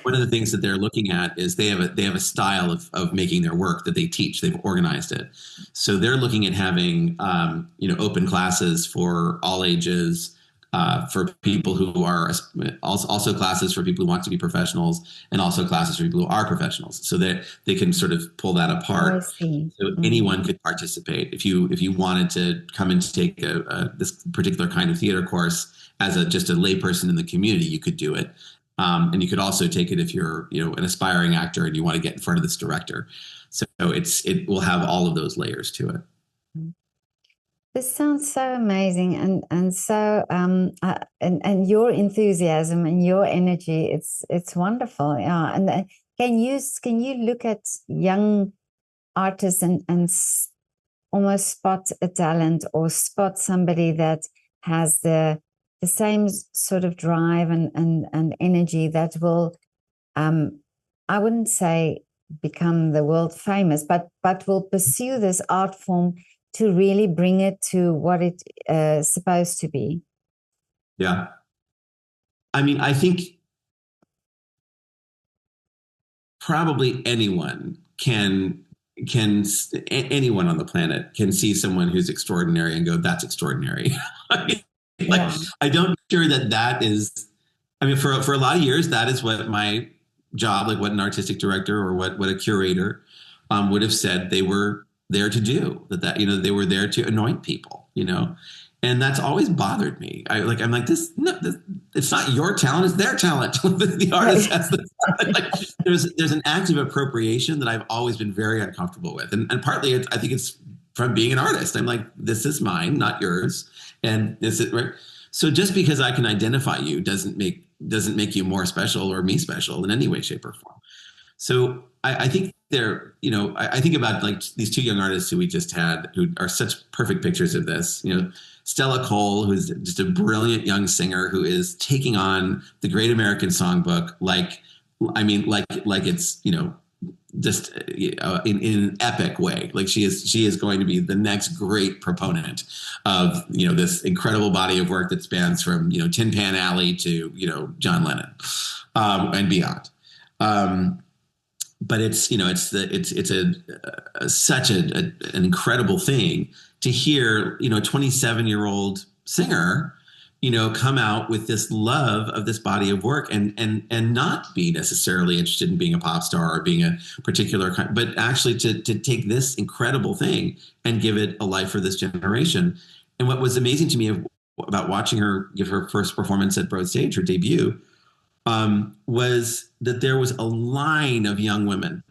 one of the things that they're looking at is they have a style of making their work that they teach. They've organized it, so they're looking at having open classes for all ages, for people who are also classes for people who want to be professionals, and also classes for people who are professionals, so that they can sort of pull that Oh, I apart. see. So anyone could participate. If you wanted to come and take this particular kind of theater course as just a layperson in the community, you could do it. And you could also take it if you're, an aspiring actor and you want to get in front of this director. So it will have all of those layers to it. This sounds so amazing, and so and your enthusiasm and your energy, it's wonderful. Yeah, and can you look at young artists and almost spot a talent or spot somebody that has the same sort of drive and energy that will, I wouldn't say become the world famous, but will pursue this art form to really bring it to what it is supposed to be. Yeah. I mean, I think probably anyone on the planet can see someone who's extraordinary and go, that's extraordinary. Like, Yeah. I don't sure that is, I mean, for a lot of years, that is what my job, like what an artistic director or what a curator would have said they were there to do, they were there to anoint people, and that's always bothered me. I'm like, it's not your talent, it's their talent. The artist has the talent. Like, there's an act of appropriation that I've always been very uncomfortable with, and partly I think it's from being an artist. I'm like, this is mine, not yours, and this is right. So just because I can identify you doesn't make you more special or me special in any way, shape, or form. So I think I think about like these two young artists who we just had, who are such perfect pictures of this. Stella Cole, who's just a brilliant young singer who is taking on the Great American Songbook, like it's just in an epic way. Like she is going to be the next great proponent of this incredible body of work that spans from Tin Pan Alley to John Lennon and beyond. But it's such an incredible thing to hear a 27-year-old singer come out with this love of this body of work and not be necessarily interested in being a pop star or being a particular kind, but actually to take this incredible thing and give it a life for this generation. And what was amazing to me about watching her give her first performance at BroadStage, her debut, was that there was a line of young women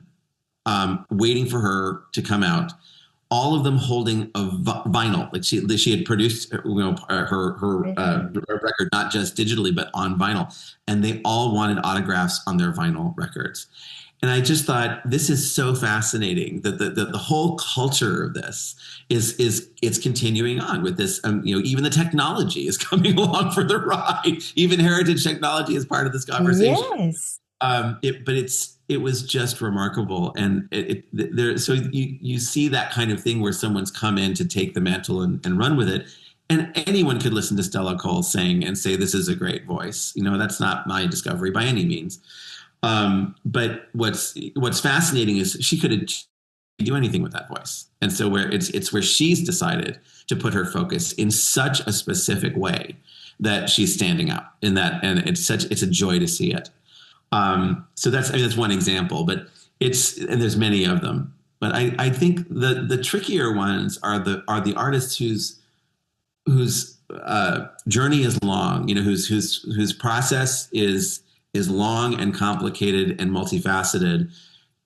waiting for her to come out, all of them holding a vinyl. Like she had produced her record, not just digitally, but on vinyl. And they all wanted autographs on their vinyl records. And I just thought, this is so fascinating that the whole culture of this it's continuing on with this. Even the technology is coming along for the ride. Even heritage technology is part of this conversation. Yes. It was just remarkable, and so you see that kind of thing where someone's come in to take the mantle and run with it. And anyone could listen to Stella Cole sing and say, this is a great voice. That's not my discovery by any means. But what's fascinating is she could do anything with that voice. And so where it's where she's decided to put her focus in such a specific way that she's standing out in that. And it's a joy to see it. So that's one example, but and there's many of them, but I think the trickier ones are the artists whose journey is long, whose process is long and complicated and multifaceted,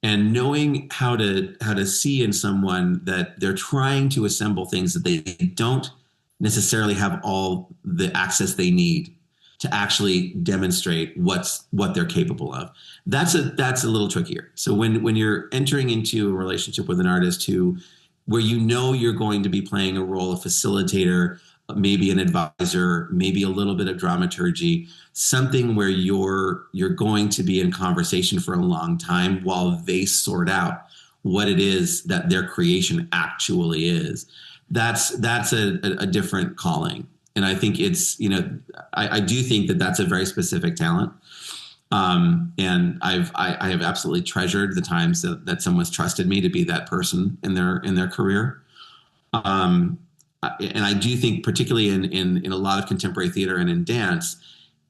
and knowing how to see in someone that they're trying to assemble things that they don't necessarily have all the access they need to actually demonstrate what they're capable of. That's a little trickier. So when you're entering into a relationship with an artist who where you know you're going to be playing a role of facilitator, maybe an advisor, maybe a little bit of dramaturgy, something where you're going to be in conversation for a long time while they sort out what it is that their creation actually is. That's a different calling. And I think it's, I do think that that's a very specific talent. And I have absolutely treasured the times that someone's trusted me to be that person in their career. And I do think, particularly in a lot of contemporary theater and in dance,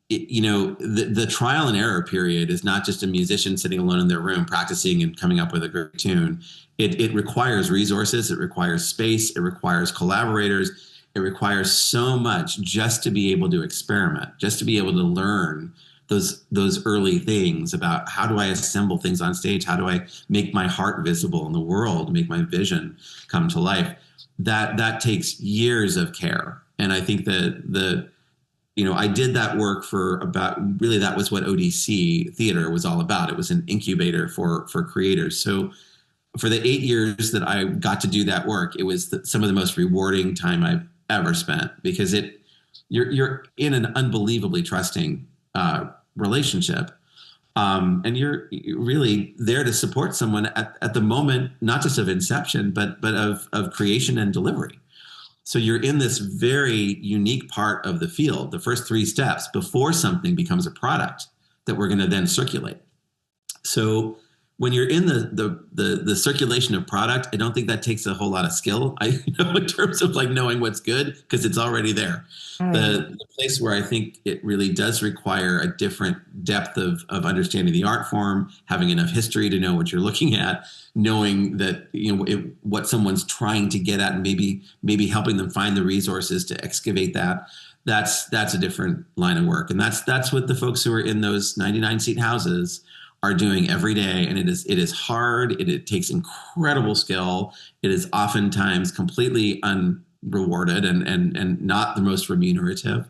the trial and error period is not just a musician sitting alone in their room practicing and coming up with a great tune. It requires resources, it requires space, it requires collaborators, it requires so much just to be able to experiment, just to be able to learn those early things about how do I assemble things on stage, how do I make my heart visible in the world, make my vision come to life. That takes years of care. And I think that I did that work for about, really, that was what ODC theater was all about. It was an incubator for creators. So for the 8 years that I got to do that work, it was some of the most rewarding time I've ever spent, because you're in an unbelievably trusting relationship. And you're really there to support someone at the moment, not just of inception, but of creation and delivery. So you're in this very unique part of the field, the first three steps before something becomes a product that we're going to then circulate. So when you're in the circulation of product, I don't think that takes a whole lot of skill. In terms of like knowing what's good, because it's already there. Oh, yeah. The place where I think it really does require a different depth of understanding the art form, having enough history to know what you're looking at, knowing that what someone's trying to get at, and maybe helping them find the resources to excavate that. That's a different line of work, and that's what the folks who are in those 99 seat houses are doing every day. And it is hard. It takes incredible skill. It is oftentimes completely unrewarded and not the most remunerative.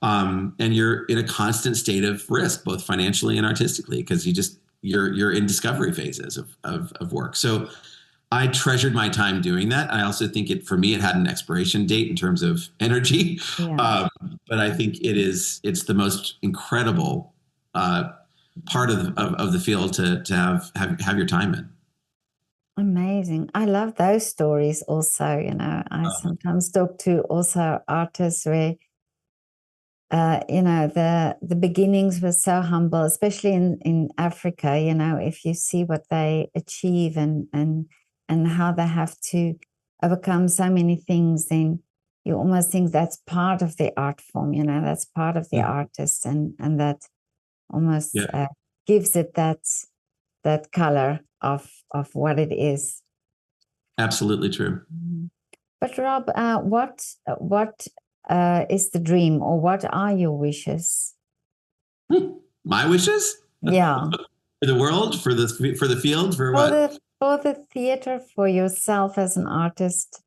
And you're in a constant state of risk, both financially and artistically, because you're in discovery phases of work. So I treasured my time doing that. I also think for me, it had an expiration date in terms of energy. Yeah. But I think it's the most incredible part of the field to have your time in. Amazing. I love those stories also. I sometimes talk to also artists where, the beginnings were so humble, especially in Africa. If you see what they achieve and how they have to overcome so many things, then you almost think that's part of the art form, that's part of the artist, and that almost gives it that color of what it is. Absolutely true. But Rob, what is the dream, or what are your wishes? My wishes? Yeah. For the world, for the field, for what? For the theater, for yourself as an artist.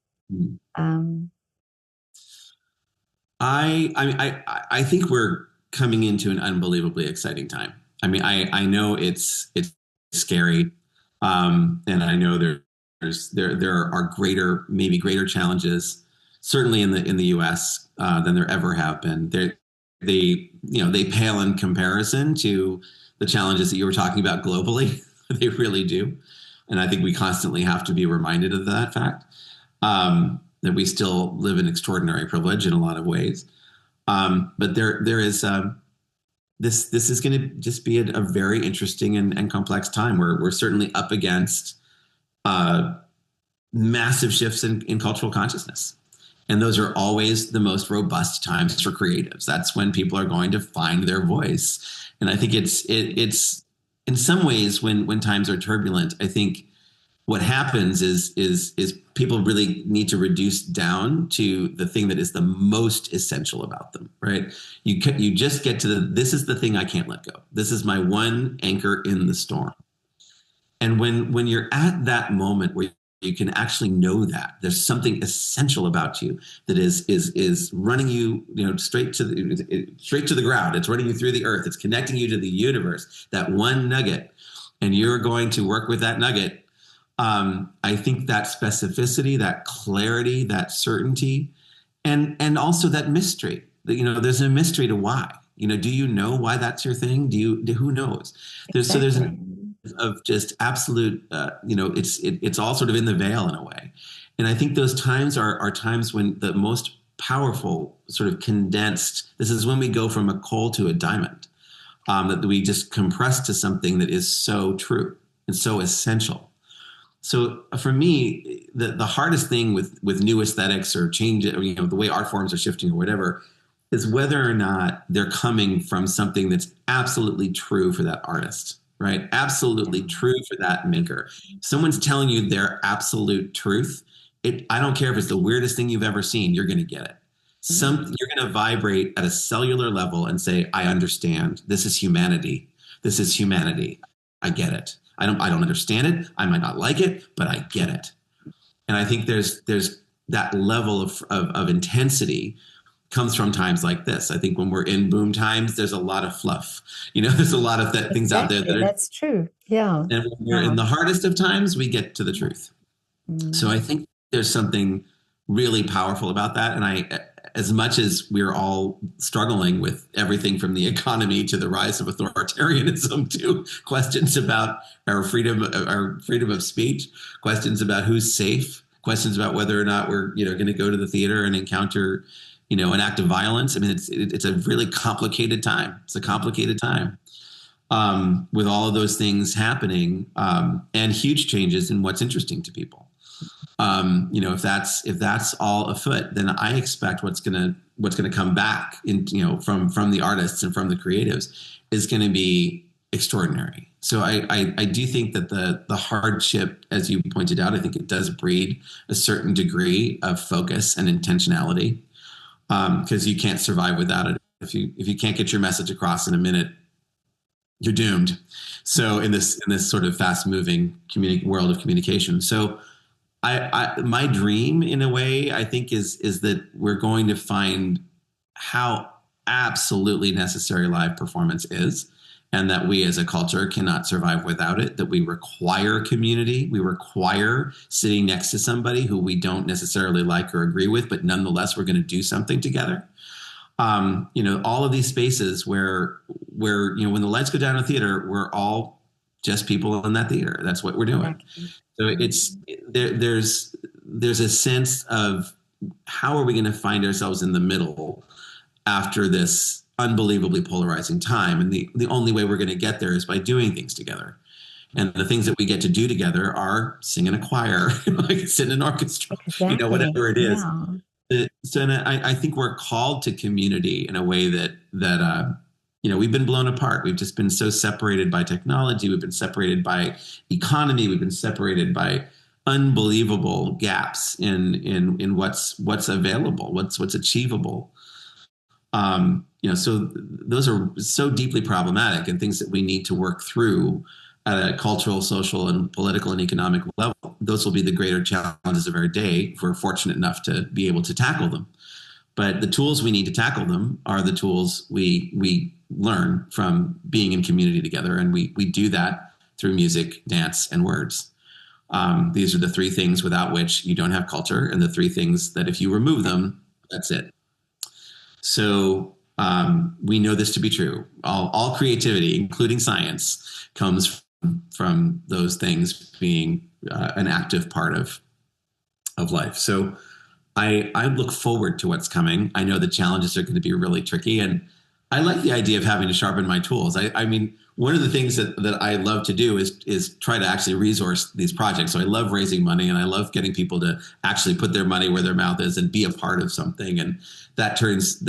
I think we're coming into an unbelievably exciting time. I mean, I know it's scary, and I know there are maybe greater challenges, certainly in the U.S. Than there ever have been. They pale in comparison to the challenges that you were talking about globally. They really do, and I think we constantly have to be reminded of that fact. That we still live in extraordinary privilege in a lot of ways. But there is this is going to just be a very interesting and complex time where we're certainly up against massive shifts in cultural consciousness. And those are always the most robust times for creatives. That's when people are going to find their voice. And I think it's in some ways when times are turbulent, I think what happens is people really need to reduce down to the thing that is the most essential about them, right? You just get to this is the thing I can't let go. This is my one anchor in the storm. And when you're at that moment where you can actually know that there's something essential about you that is running you, straight to the ground. It's running you through the earth. It's connecting you to the universe, that one nugget, and you're going to work with that nugget. I think that specificity, that clarity, that certainty, and also that mystery. There's a mystery to why. Do you know why that's your thing? Who knows? There's Exactly. an of just absolute. It's all sort of in the veil in a way, and I think those times are times when the most powerful, sort of condensed. This is when we go from a coal to a diamond. That we just compress to something that is so true and so essential. So for me, the hardest thing with new aesthetics or change, or, the way art forms are shifting or whatever, is whether or not they're coming from something that's absolutely true for that artist, right? Absolutely true for that maker. If someone's telling you their absolute truth, I don't care if it's the weirdest thing you've ever seen, you're going to get it. You're going to vibrate at a cellular level and say, I understand. This is humanity. This is humanity. I get it. I don't understand it. I might not like it, but I get it. And I think there's that level of intensity comes from times like this. I think when we're in boom times, there's a lot of fluff. There's a lot of things out there Exactly. that are, That's true. Yeah. and when we're in Yeah. the hardest of times, we get to the truth. So I Mm. think there's something really powerful about that. And as much as we're all struggling with everything from the economy to the rise of authoritarianism to questions about our freedom of speech, questions about who's safe, questions about whether or not we're going to go to the theater and encounter an act of violence. I mean, it's a really complicated time. It's a complicated time with all of those things happening and huge changes in what's interesting to people. If that's all afoot, then I expect what's gonna come back from the artists and from the creatives is going to be extraordinary. So I do think that the hardship, as you pointed out, I think it does breed a certain degree of focus and intentionality because you can't survive without it. If you can't get your message across in a minute, you're doomed. So in this sort of fast moving world of communication, so my dream in a way, I think, is that we're going to find how absolutely necessary live performance is, and that we as a culture cannot survive without it, that we require community. We require sitting next to somebody who we don't necessarily like or agree with, but nonetheless, we're going to do something together. All of these spaces where when the lights go down in a theater, we're all just people in that theater. That's what we're doing. Exactly. So there's a sense of how are we going to find ourselves in the middle after this unbelievably polarizing time, and the only way we're going to get there is by doing things together. And the things that we get to do together are sing in a choir, like sit in an orchestra, Exactly. whatever it is. Yeah. So and I think we're called to community in a way that we've been blown apart. We've just been so separated by technology. We've been separated by economy. We've been separated by unbelievable gaps in what's available, what's achievable. So those are so deeply problematic and things that we need to work through at a cultural, social, and political and economic level. Those will be the greater challenges of our day if we're fortunate enough to be able to tackle them. But the tools we need to tackle them are the tools we learn from being in community together, and we do that through music, dance, and words. These are the three things without which you don't have culture, and the three things that if you remove them, that's it. So we know this to be true. All creativity, including science, comes from those things being an active part of life. So I look forward to what's coming. I know the challenges are going to be really tricky, and I like the idea of having to sharpen my tools. I mean, one of the things that I love to do is try to actually resource these projects. So I love raising money, and I love getting people to actually put their money where their mouth is and be a part of something. And that turns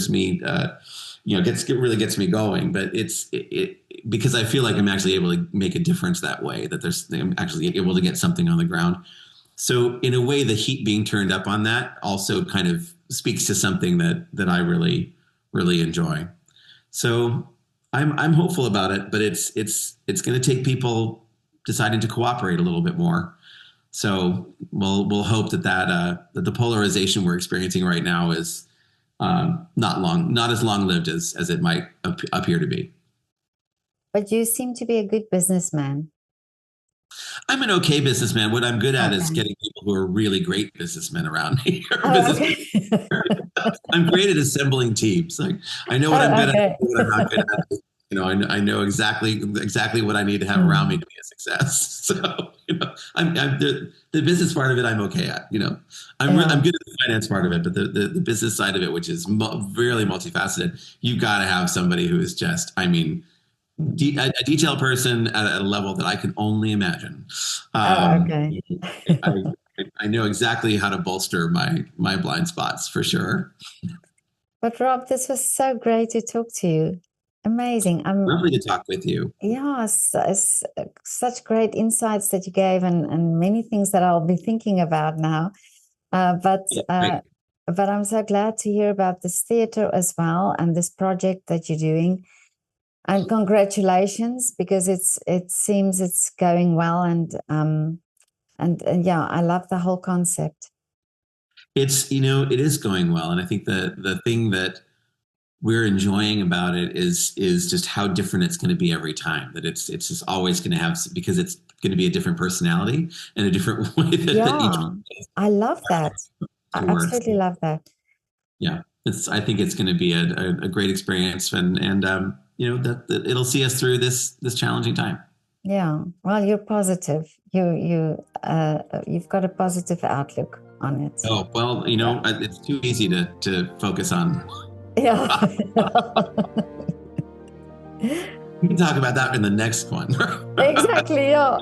me, really gets me going. But it's because I feel like I'm actually able to make a difference that way. That I'm actually able to get something on the ground. So in a way, the heat being turned up on that also kind of speaks to something that I really, really enjoy. So I'm hopeful about it, but it's going to take people deciding to cooperate a little bit more. So we'll hope that the polarization we're experiencing right now is not as long lived as it might appear to be. But you seem to be a good businessman. I'm an okay businessman. What I'm good at is Okay. getting people who are really great businessmen around me. Or Oh, business. okay. I'm great at assembling teams. Like I know what I'm Oh, good at, I okay. know what I'm not good at. I know exactly what I need to have around me Mm, to be a success. So, I'm the business part of it. I'm okay at. I'm yeah. good at the finance part of it, but the business side of it, which is really multifaceted, you've got to have somebody who is just, I mean, a detailed person at a level that I can only imagine. Oh, Um, okay. I, I know exactly how to bolster my blind spots for sure. But Rob, this was so great to talk to you. Amazing. Lovely to talk with you. Yeah, such great insights that you gave, and many things that I'll be thinking about now. Uh, but Yeah, uh, great. but I'm so glad to hear about this theater as well and this project that you're doing. And congratulations, because it seems it's going well, and yeah, I love the whole concept. It is going well, and I think the thing that we're enjoying about it is just how different it's going to be every time. That it's just always going to have, because it's going to be a different personality and a different way that each Yeah, I love that. I to work. absolutely love that. Yeah, I think it's going to be a great experience, and that it'll see us through this challenging time. Yeah. Well, you're positive. You've got a positive outlook on it. Oh well, Yeah. it's too easy to focus on. Yeah. We can talk about that in the next one. Exactly. Yeah.